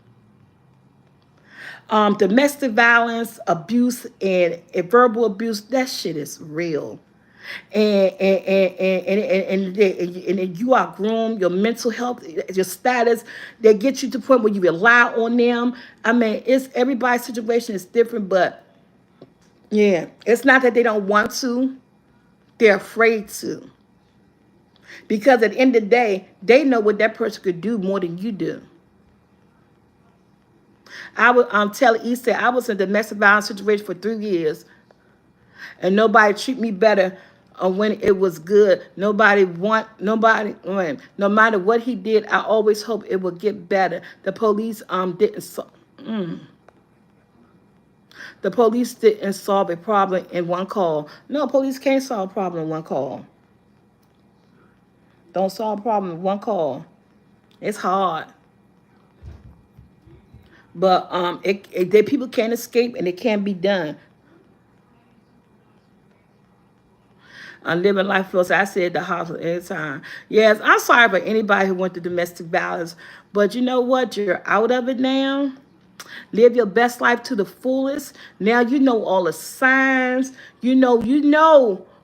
Domestic violence, abuse, and verbal abuse, that shit is real. And you are groomed, your mental health, your status, they get you to the point where you rely on them. I mean, it's everybody's situation is different, but yeah, it's not that they don't want to, they're afraid to. Because at the end of the day, they know what that person could do more than you do. I would tell Issa I was in a domestic violence situation for 3 years, and nobody treat me better when it was good. Nobody no matter what he did, I always hope it would get better. Didn't the police didn't solve a problem in one call. No, police can't solve a problem in one call. Don't solve a problem in one call. It's hard. But people can't escape and it can be done. I'm living life close. I said the hospital anytime. Yes, I'm sorry for anybody who went through domestic violence, but you know what? You're out of it now. Live your best life to the fullest. Now you know all the signs. You know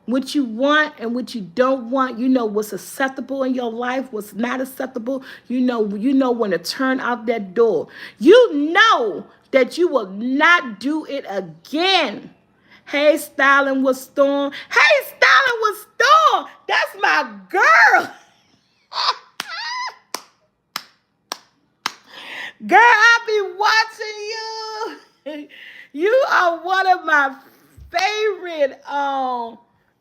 what you want and what you don't want. You know what's acceptable in your life, what's not acceptable. You know when to turn out that door. You know that you will not do it again. Hey, styling with Storm. Hey, styling with Storm. That's my girl. Girl, I be watching you. You are one of my favorite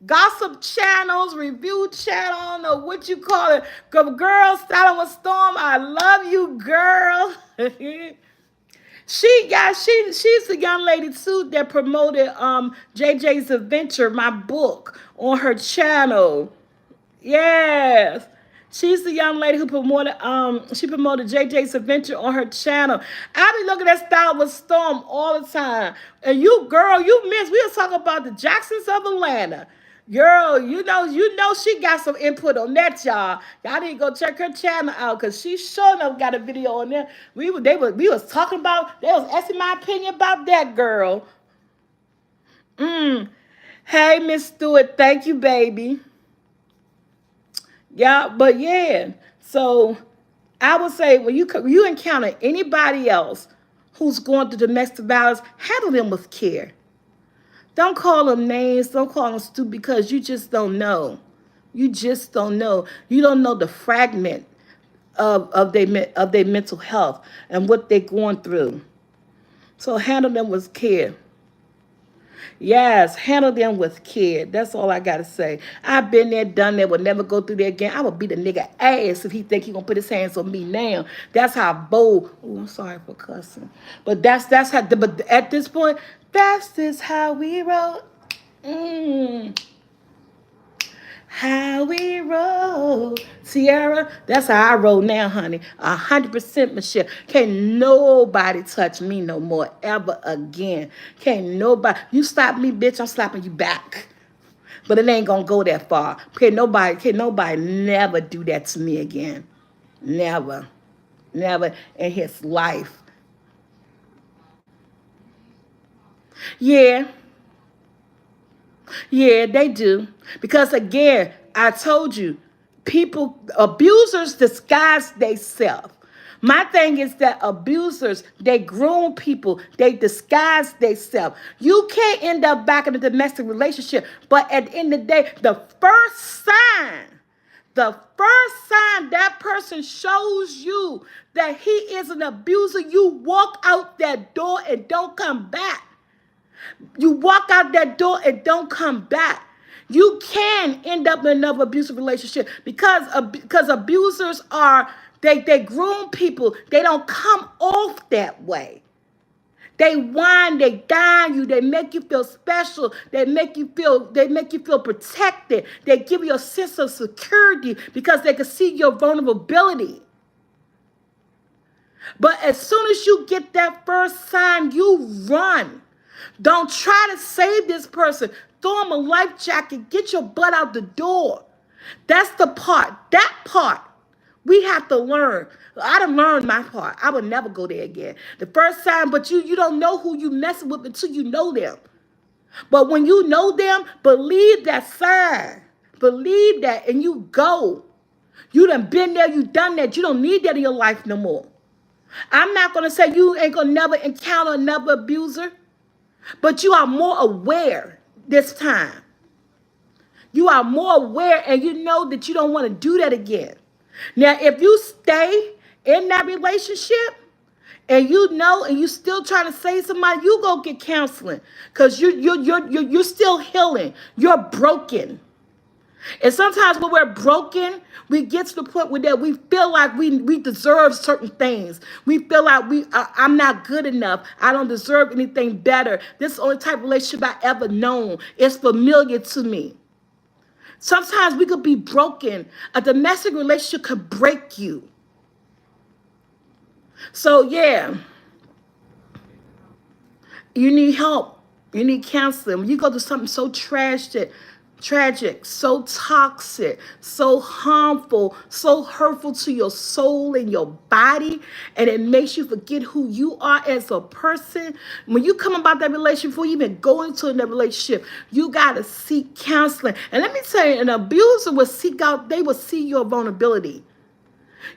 gossip channels, review channel, I don't know what you call it. Girl, styling with Storm. I love you, girl. She's the young lady too that promoted JJ's Adventure, my book, on her channel. Yes. She's the young lady who promoted JJ's Adventure on her channel. I be looking at Style with Storm all the time. And you, girl, you missed. We were talking about the Jacksons of Atlanta. Girl, you know she got some input on that, y'all. Y'all need to go check her channel out because she sure enough got a video on there. We was talking about, they was asking my opinion about that girl. Hey, Miss Stewart, thank you, baby. Yeah, but yeah. So I would say when you encounter anybody else who's going through domestic violence, handle them with care. Don't call them names. Don't call them stupid because you just don't know. You just don't know. You don't know the fragment of their mental health and what they're going through. So handle them with care. Yes, handle them with care. That's all I gotta say. I've been there, done that. Will never go through there again. I would beat a nigga ass if he think he gonna put his hands on me now. That's how bold. Oh, I'm sorry for cussing, but that's how. But at this point, that's just how we roll. How we roll, Sierra. That's how I roll now, honey. 100%, Michelle. Can't nobody touch me no more ever again. Can't nobody. You slap me, bitch, I'm slapping you back. But it ain't gonna go that far. Can't nobody never do that to me again. Never. Never in his life. Yeah. Yeah, they do. Because again, I told you, abusers disguise themselves. My thing is that abusers, they groom people, they disguise themselves. You can't end up back in a domestic relationship, but at the end of the day, the first sign that person shows you that he is an abuser, you walk out that door and don't come back. You walk out that door and don't come back. You can end up in another abusive relationship because abusers they groom people. They don't come off that way. They whine, they dine you, they make you feel special, they make you feel protected. They give you a sense of security because they can see your vulnerability. But as soon as you get that first sign, you run. Don't try to save this person. Throw him a life jacket. Get your butt out the door. That's the part. That part we have to learn. I done learned my part. I would never go there again. The first time, but you don't know who you messing with until you know them. But when you know them, believe that sign. Believe that and you go. You done been there, you done that. You don't need that in your life no more. I'm not going to say you ain't going to never encounter another abuser, but you are more aware this time. You are more aware and you know that you don't want to do that again. Now, if you stay in that relationship and you know and you still trying to save somebody, you go get counseling because you're still healing. You're broken. And sometimes when we're broken, we get to the point where that we feel like we deserve certain things. We feel like I'm not good enough. I don't deserve anything better. This is the only type of relationship I ever known. It's familiar to me. Sometimes we could be broken. A domestic relationship could break you. So yeah, you need help. You need counseling. When you go through something so tragic, so toxic, so harmful, so hurtful to your soul and your body, and it makes you forget who you are as a person. When you come about that relationship, before you even go into that relationship, you got to seek counseling. And let me tell you, an abuser will seek out, they will see your vulnerability.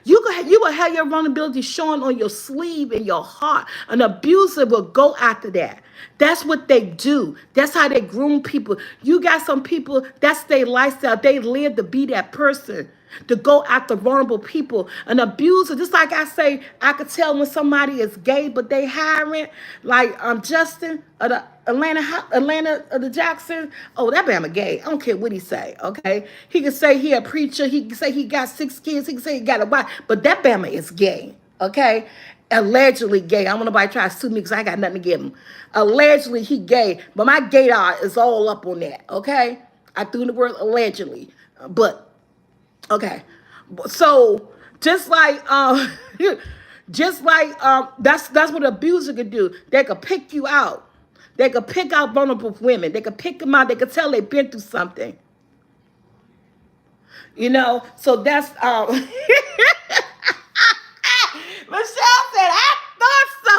You will have your vulnerability showing on your sleeve and your heart. An abuser will go after that. That's what they do. That's how they groom people. You got some people, that's their lifestyle. They live to be that person, to go after vulnerable people. An abuser, just like I say, I could tell when somebody is gay, but they hiring, like Justin, the Atlanta, the Jackson. Oh, that Bama gay. I don't care what he say, okay? He can say he a preacher. He can say he got 6 kids. He can say he got a wife. But that Bama is gay, okay? Allegedly gay. I don't want nobody try to sue me because I ain't got nothing to give him. Allegedly he gay, but my gaydar is all up on that, okay? I threw in the word allegedly, but okay. So just like that's what an abuser could do. They could pick you out. They could pick out vulnerable women. They could pick them out. They could tell they've been through something. You know, so that's Michelle said, I thought so.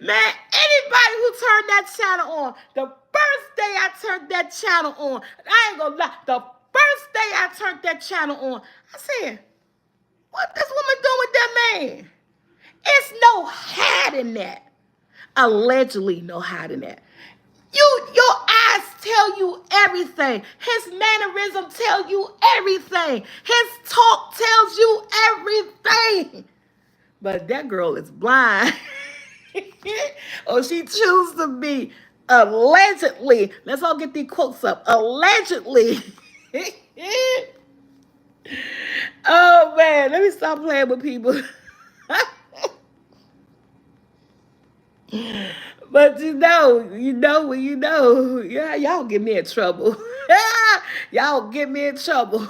Man, anybody who turned that channel on, the first day I turned that channel on, I ain't gonna lie, the first day I turned that channel on, I said, what this woman doing with that man? It's no hiding that. Allegedly no hiding that. Your eyes tell you everything. His mannerism tell you everything. His talk tells you everything. But that girl is blind. Or she chooses to be. Allegedly. Let's all get these quotes up. Allegedly. Oh man, let me stop playing with people. But yeah, y'all get me in trouble. Y'all get me in trouble.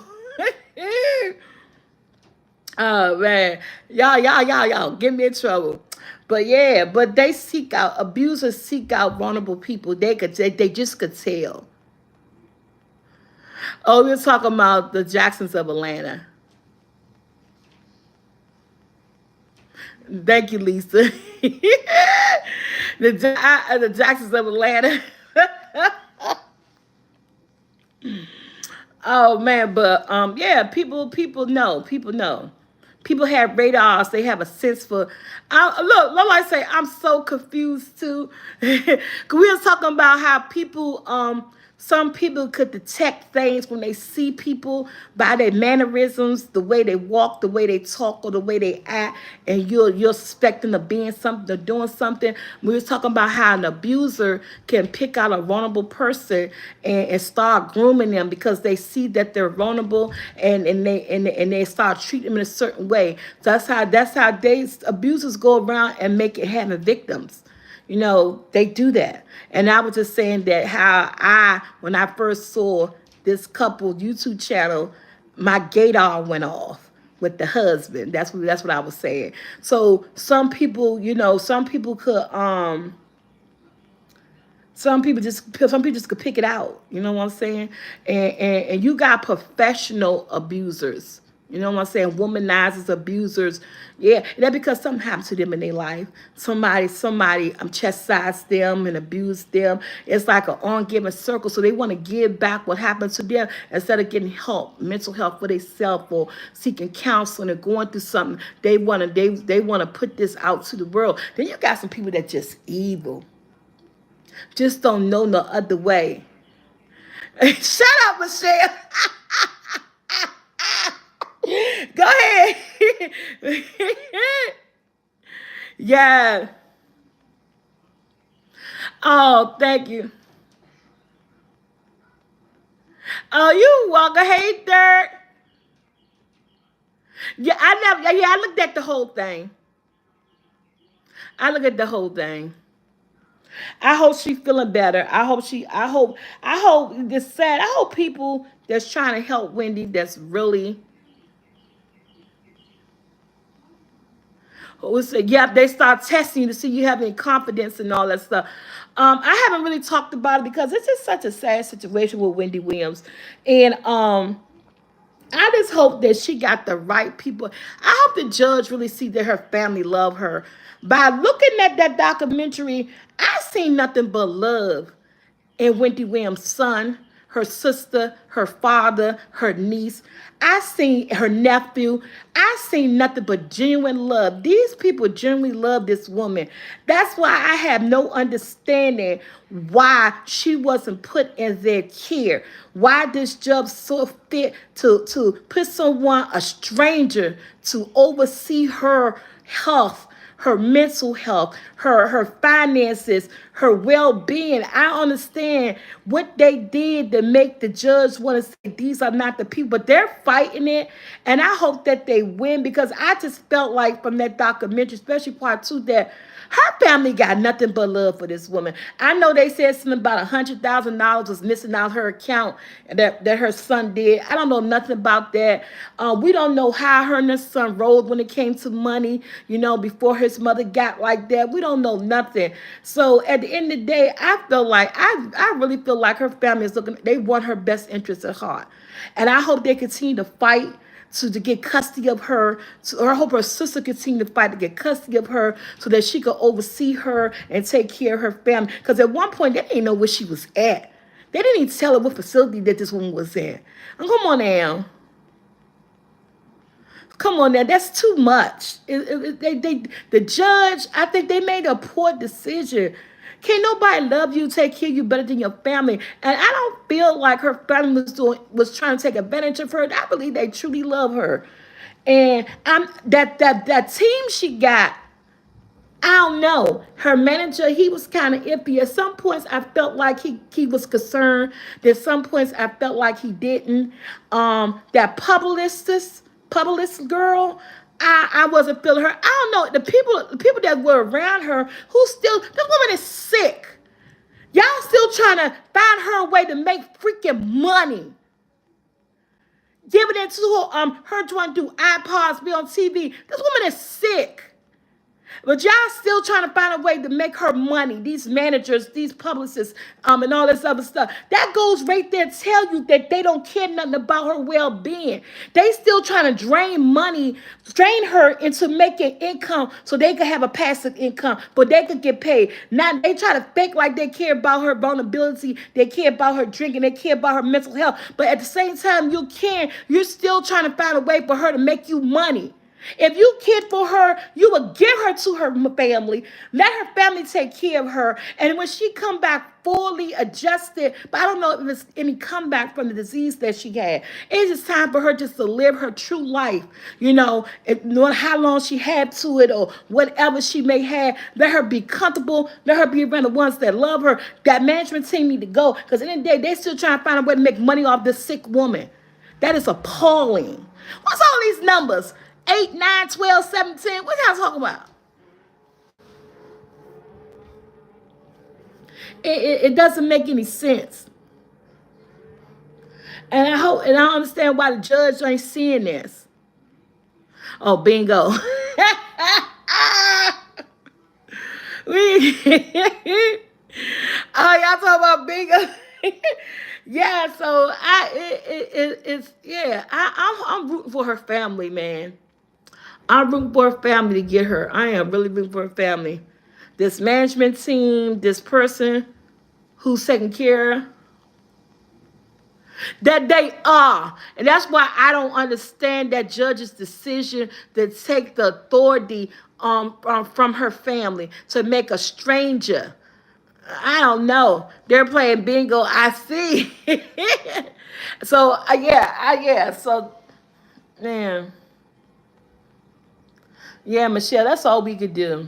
Oh man, y'all get me in trouble. But yeah, but they seek out abusers, seek out vulnerable people. They just could tell. Oh, we're talking about the Jacksons of Atlanta. Thank you, Lisa. The Jacksons of Atlanta. Oh man, but yeah, people know. People have radars. They have a sense for. Look, like I say, I'm so confused too. Cause we were talking about how people, some people could detect things when they see people by their mannerisms, the way they walk, the way they talk, or the way they act, and you're suspecting of being something, or doing something. We were talking about how an abuser can pick out a vulnerable person and start grooming them because they see that they're vulnerable and they start treating them in a certain way. So that's how they abusers go around and make it happen victims. You know, they do that. And I was just saying that when I first saw this couple YouTube channel, my gaydar went off. with the husband. That's what I was saying. So some people could some people just could pick it out. You know what I'm saying? And you got professional abusers. You know what I'm saying? Womanizers, abusers. Yeah, that because something happened to them in their life. Somebody chastised them and abused them. It's like an on-giving circle. So they want to give back what happened to them instead of getting help, mental health for themselves or seeking counseling or going through something. They want to put this out to the world. Then you got some people that just evil. Just don't know no other way. Shut up, Michelle. Go ahead. Yeah. Oh, thank you. Oh, you welcome. Hey, Dirt. Yeah, I looked at the whole thing. I look at the whole thing. I hope she's feeling better. I hope this sad. I hope people that's trying to help Wendy that's really who say, yeah, they start testing you to see you have any confidence and all that stuff. I haven't really talked about it because it's just such a sad situation with Wendy Williams. And I just hope that she got the right people. I hope the judge really see that her family love her. By looking at that documentary, I seen nothing but love and Wendy Williams' son, her sister, her father, her niece. I seen her nephew. I seen nothing but genuine love. These people genuinely love this woman. That's why I have no understanding why she wasn't put in their care. Why this job so fit to put someone, a stranger, to oversee her health, her mental health, her finances, her well-being. I understand what they did to make the judge want to say these are not the people, but they're fighting it, and I hope that they win because I just felt like from that documentary, especially part two, that her family got nothing but love for this woman. I know they said something about $100,000 was missing out her account that her son did. I don't know nothing about that. We don't know how her and her son rolled when it came to money, before his mother got like that. We don't know nothing. So at the end of the day, I feel like, I really feel like her family is looking, they want her best interest at heart. And I hope they continue to fight to get custody of her, or I hope her sister continue to fight to get custody of her so that she could oversee her and take care of her family. Because at one point, they didn't know where she was at. They didn't even tell her what facility that this woman was in. And come on now. Come on now, that's too much. The judge, I think they made a poor decision. Can't nobody love you, take care of you better than your family. And I don't feel like her family was trying to take advantage of her. I believe they truly love her. And that team she got, I don't know. Her manager, he was kind of iffy. At some points, I felt like he was concerned. At some points, I felt like he didn't. That publicist girl, I wasn't feeling her. I don't know. The people that were around her, this woman is sick. Y'all still trying to find her a way to make freaking money. Giving it to her trying to do iPods, be on TV. This woman is sick. But y'all still trying to find a way to make her money. These managers, these publicists, and all this other stuff. That goes right there to tell you that they don't care nothing about her well-being. They still trying to drain her into making income so they could have a passive income, but they could get paid. Now they try to fake like they care about her vulnerability, they care about her drinking, they care about her mental health. But at the same time, you're still trying to find a way for her to make you money. If you cared for her, you would give her to her family. Let her family take care of her. And when she come back fully adjusted, but I don't know if it's any comeback from the disease that she had. It's just time for her just to live her true life. Knowing how long she had to it or whatever she may have. Let her be comfortable. Let her be around the ones that love her. That management team need to go. Because at the end of the day, they still trying to find a way to make money off this sick woman. That is appalling. What's all these numbers? 8, 9, 12, 17. What y'all talking about? It doesn't make any sense. And I understand why the judge ain't seeing this. Oh, bingo. we, oh, y'all talking about bingo? Yeah, so it's yeah. I'm rooting for her family, man. I'm rooting for her family to get her. I am really rooting for her family. This management team, this person who's taking care that they are. And that's why I don't understand that judge's decision to take the authority from her family to make a stranger. I don't know. They're playing bingo. I see. So yeah. So man, yeah, Michelle. That's all we could do.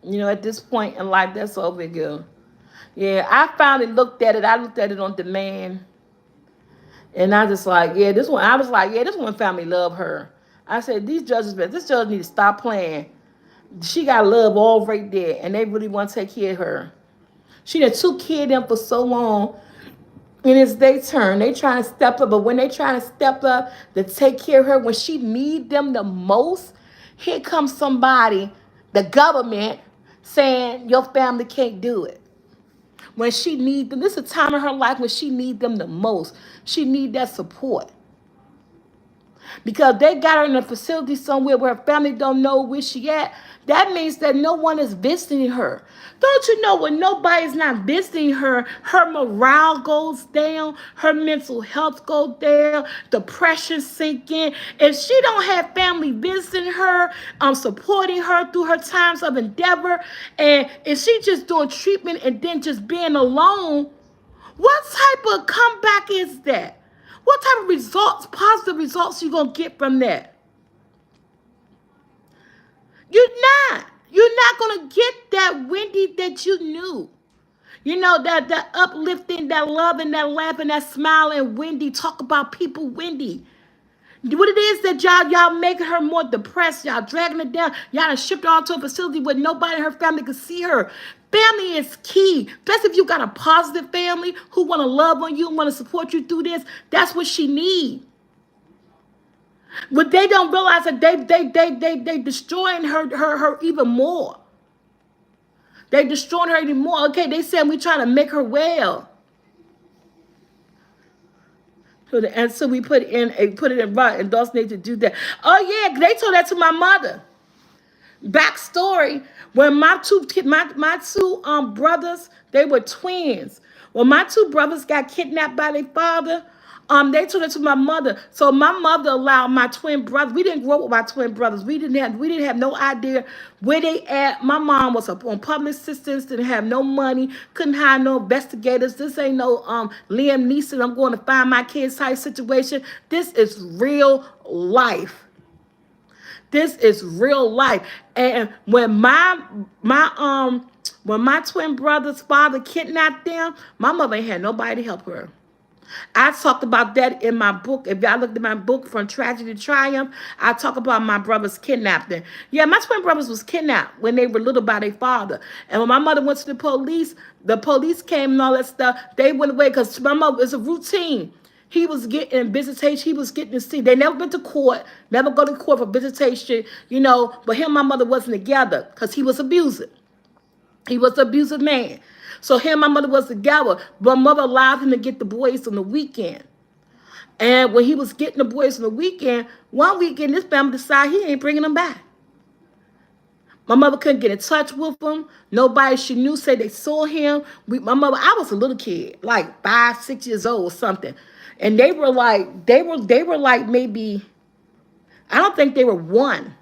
At this point in life, that's all we do. Yeah, I finally looked at it. I looked at it on demand. And I just like, yeah, this one. I was like, yeah, this one family love her. I said, these judges, man, this judge need to stop playing. She got love all right there, and they really want to take care of her. She done took care of them for so long, and it's their turn. They trying to step up, but when they trying to step up to take care of her, when she need them the most, here comes somebody, the government, saying your family can't do it. When she need them, this is a time in her life when she need them the most. She need that support. Because they got her in a facility somewhere where her family don't know where she at. That means that no one is visiting her. Don't you know when nobody's not visiting her, her morale goes down, her mental health goes down, depression sink in. If she don't have family visiting her, supporting her through her times of endeavor, and if she just doing treatment and then just being alone, what type of comeback is that? What type of results, positive results, you gonna get from that? You're not. You're not gonna get that Wendy that you knew. That uplifting, that loving, that laughing, that smiling Wendy. Talk about people, Wendy. What it is that y'all making her more depressed, y'all dragging her down, y'all done shipped her all to a facility where nobody in her family could see her. Family is key. Especially if you got a positive family who want to love on you and want to support you through this. That's what she need. But they don't realize that they destroying her even more. They destroying her even more. Okay, they said we trying to make her well. And so we put it in right, and Dawson need to do that. Oh yeah, they told that to my mother. Backstory: when my two brothers, they were twins. When my two brothers got kidnapped by their father, they told it to my mother. So my mother allowed my twin brothers. We didn't grow up with my twin brothers. We didn't have no idea where they at. My mom was up on public assistance, didn't have no money, couldn't hire no investigators. This ain't no Liam Neeson, I'm going to find my kids type situation. This is real life. This is real life. And when my twin brother's father kidnapped them, my mother ain't had nobody to help her. I talked about that in my book. If y'all looked at my book, From Tragedy to Triumph, I talk about my brother's kidnapping. Yeah, my twin brothers was kidnapped when they were little by their father. And when my mother went to the police came and all that stuff. They went away because my mother, it's a routine. He was getting visitation. He was getting to see. They never been to court. Never go to court for visitation. But him and my mother wasn't together because he was abusive. He was an abusive man. So him and my mother was together. But my mother allowed him to get the boys on the weekend. And when he was getting the boys on the weekend, one weekend this family decided he ain't bringing them back. My mother couldn't get in touch with him. Nobody she knew said they saw him. My mother, I was a little kid, like 5, 6 years old or something. And they were like maybe, I don't think they were one.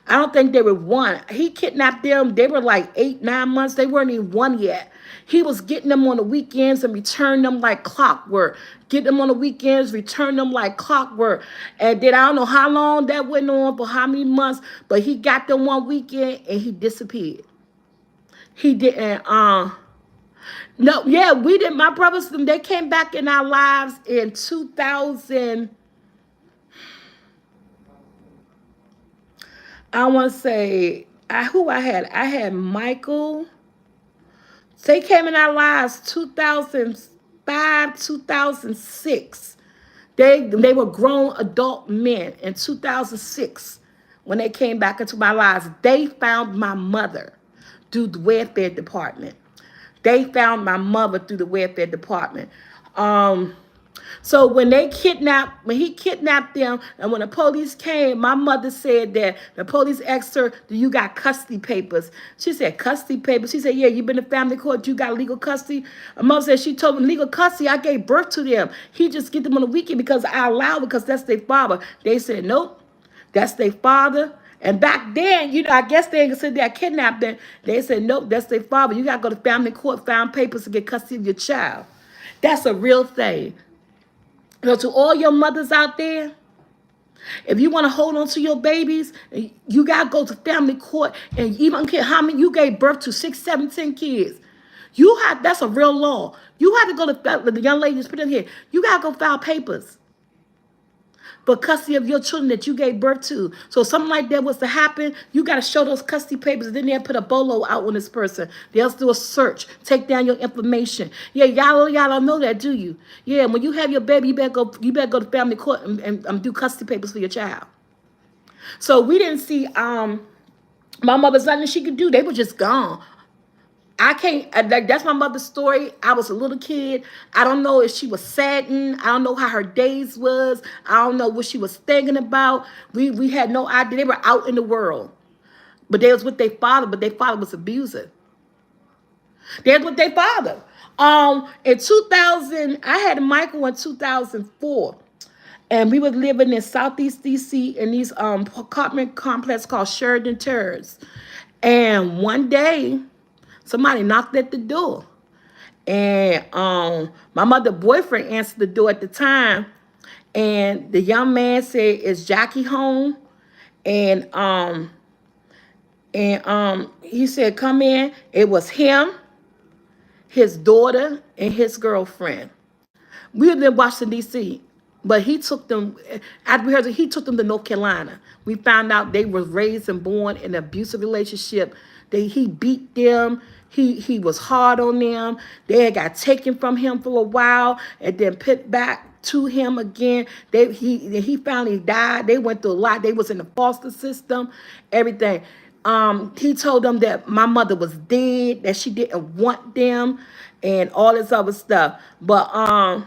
I don't think they were one. He kidnapped them. They were like 8, 9 months. They weren't even one yet. He was getting them on the weekends and return them like clockwork. Get them on the weekends, return them like clockwork. And then I don't know how long that went on, for how many months, but he got them one weekend and he disappeared. He didn't, no, yeah, we did. My brothers, they came back in our lives in 2000. I want to say, who I had? I had Michael. They came in our lives 2005, 2006. They were grown adult men in 2006 when they came back into my lives. They found my mother through the welfare department. They found my mother through the welfare department. Um, so when he kidnapped them, and when the police came, my mother said that the police asked her, "Do you got custody papers?" She said, "Custody papers." She said, "Yeah, you been to family court. You got legal custody." My mother said she told me legal custody. I gave birth to them. He just get them on the weekend because I allowed because that's their father. They said, "Nope, that's their father." And back then, I guess they ain't said they kidnapped them. They said, "Nope, that's their father. You got to go to family court, found papers to get custody of your child." That's a real thing. To all your mothers out there, if you want to hold on to your babies, you got to go to family court. And even don't care how many you gave birth to, 6, 7, 10 kids. That's a real law. You have to go to the young ladies put in here. You got to go file papers for custody of your children that you gave birth to. So if something like that was to happen, you got to show those custody papers. And then they'll put a bolo out on this person. They'll do a search, take down your information. Yeah, y'all don't know that, do you? Yeah, when you have your baby, you better go to family court and do custody papers for your child. So we didn't see my mother's nothing she could do. They were just gone. I can't, that's my mother's story. I was a little kid. I don't know if she was saddened. I don't know how her days was. I don't know what she was thinking about. We had no idea. They were out in the world. But they was with their father, but their father was abusive. They was with their father. In 2000, I had Michael in 2004. And we were living in Southeast DC in these apartment complex called Sheridan Terrace. And one day, somebody knocked at the door. And my mother's boyfriend answered the door at the time. And the young man said, "Is Jackie home?" And he said, "Come in." It was him, his daughter, and his girlfriend. We lived in Washington, D.C., but he took them, after we heard it, he took them to North Carolina. We found out they were raised and born in an abusive relationship. He beat them. He was hard on them. They had got taken from him for a while and then put back to him again. He finally died. They went through a lot. They was in the foster system, everything. He told them that my mother was dead, that she didn't want them, and all this other stuff. But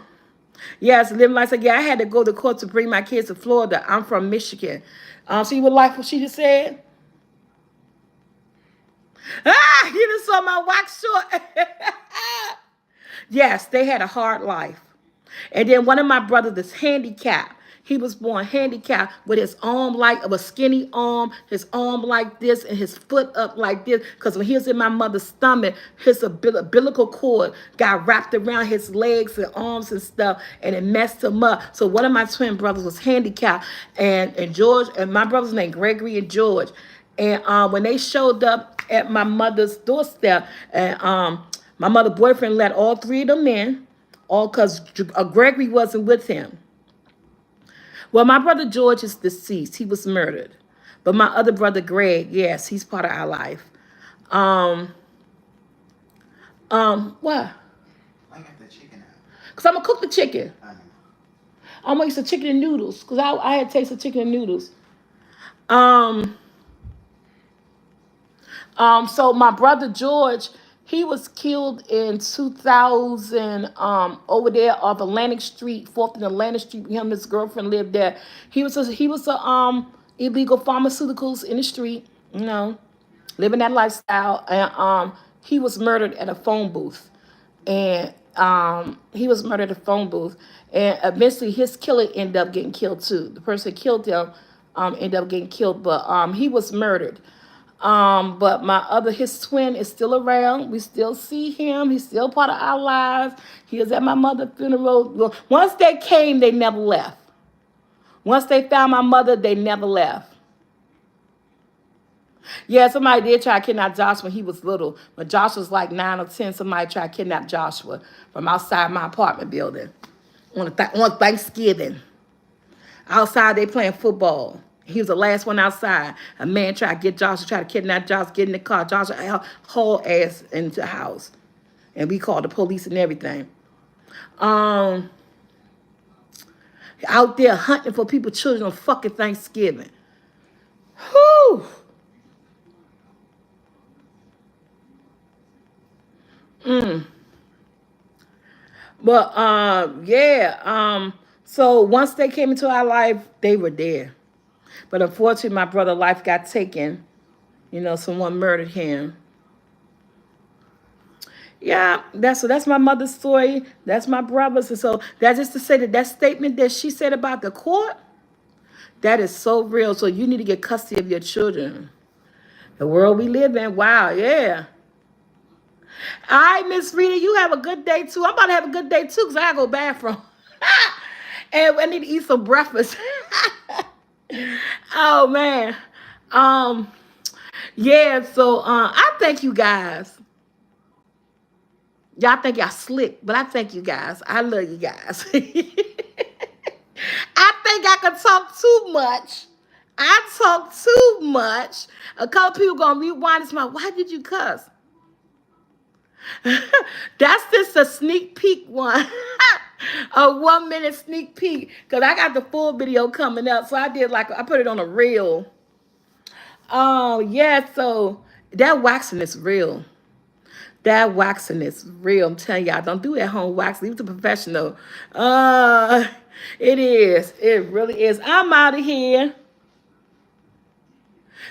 yes, living like I said, yeah, I had to go to court to bring my kids to Florida. I'm from Michigan. So you would like what she just said? You just saw my wax short. Yes, they had a hard life. And then one of my brothers is handicapped. He was born handicapped with his arm like of a skinny arm, his arm like this, and his foot up like this. Because when he was in my mother's stomach, his umbilical cord got wrapped around his legs and arms and stuff, and it messed him up. So one of my twin brothers was handicapped, and George, and my brother's named Gregory and George. And when they showed up at my mother's doorstep, and my mother's boyfriend let all three of them in, all because Gregory wasn't with him. Well, my brother George is deceased. He was murdered. But my other brother Greg, yes, he's part of our life. What? I got the chicken out. Because I'm going to cook the chicken. I know. I'm going to eat some chicken and noodles. Because I had tasted chicken and noodles. So my brother George, he was killed in 2000 over there off Atlantic Street, 4th and Atlantic Street. Him and his girlfriend lived there. He was a illegal pharmaceuticals in the street, living that lifestyle. And he was murdered at a phone booth. And he was murdered at a phone booth. And eventually his killer ended up getting killed too. The person that killed him ended up getting killed, but he was murdered. But his twin is still around. We still see him. He's still part of our lives. He was at my mother's funeral. Well, once they came, they never left. Once they found my mother, they never left. Yeah, somebody did try to kidnap Joshua when he was little. When Joshua was like 9 or 10, somebody tried to kidnap Joshua from outside my apartment building on Thanksgiving. Outside, they playing football. He was the last one outside. A man tried to get Joshua, tried to kidnap Joshua, get in the car. Joshua hauled ass into the house. And we called the police and everything. Out there hunting for people's children on fucking Thanksgiving. Whew. But yeah, so once they came into our life, they were there. But unfortunately, my brother's life got taken. You know, someone murdered him. Yeah, that's my mother's story. That's my brother's. And so that's just to say that that statement that she said about the court, that is so real. So you need to get custody of your children. The world we live in, wow, yeah. All right, Miss Rita, you have a good day too. I'm about to have a good day too because I gotta go bathroom. And I need to eat some breakfast. Oh man. Um, yeah, so I thank you guys. Y'all think y'all slick, but I thank you guys. I love you guys. I think I can talk too much. I talk too much. A couple people gonna rewind this. Why did you cuss? That's just a sneak peek one. A 1 minute sneak peek. Because I got the full video coming up. So I did like, I put it on a reel. Oh, yeah. So that waxing is real. That waxing is real. I'm telling y'all, don't do at home waxing. Leave it to professional. Uh, it is. It really is. I'm out of here.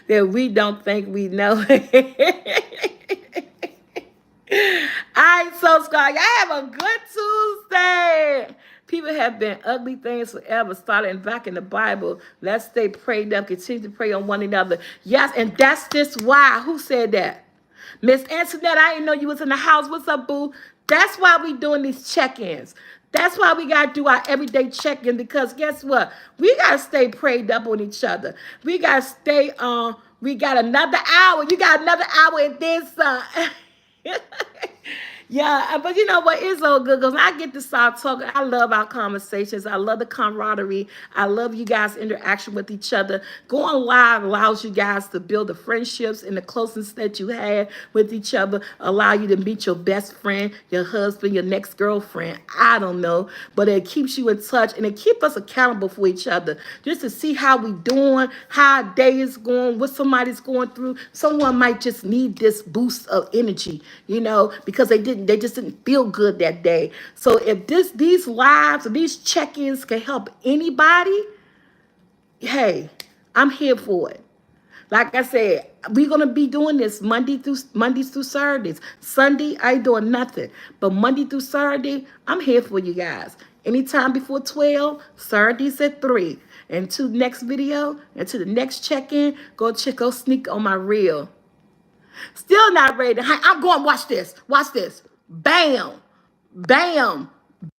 That we don't think we know. All right, so Scott, y'all have a good Tuesday. People have been ugly things forever, starting back in the Bible. Let's stay prayed up, continue to pray on one another. Yes, and that's just why. Who said that? Miss Antoinette, I didn't know you was in the house. What's up, boo? That's why we doing these check-ins. That's why we got to do our everyday check-in because guess what? We got to stay prayed up on each other. We got to stay on. We got another hour. You got another hour and then some. Yeah, but you know what? It's all good because I get to start talking. I love our conversations. I love the camaraderie. I love you guys' interaction with each other. Going live allows you guys to build the friendships and the closeness that you have with each other. Allow you to meet your best friend, your husband, your next girlfriend. I don't know, but it keeps you in touch and it keeps us accountable for each other. Just to see how we doing, how our day is going, what somebody's going through. Someone might just need this boost of energy, you know, because they just didn't feel good that day. So if these lives or these check-ins can help anybody, hey, I'm here for it. Like I said, we're gonna be doing this Mondays through Saturdays. Sunday, I ain't doing nothing. But Monday through Saturday, I'm here for you guys. Anytime before 12, Saturdays at 3. And to the next video, and to the next check-in, go sneak on my reel. Still not ready to hang. I'm going, watch this. Watch this. Bam. Bam.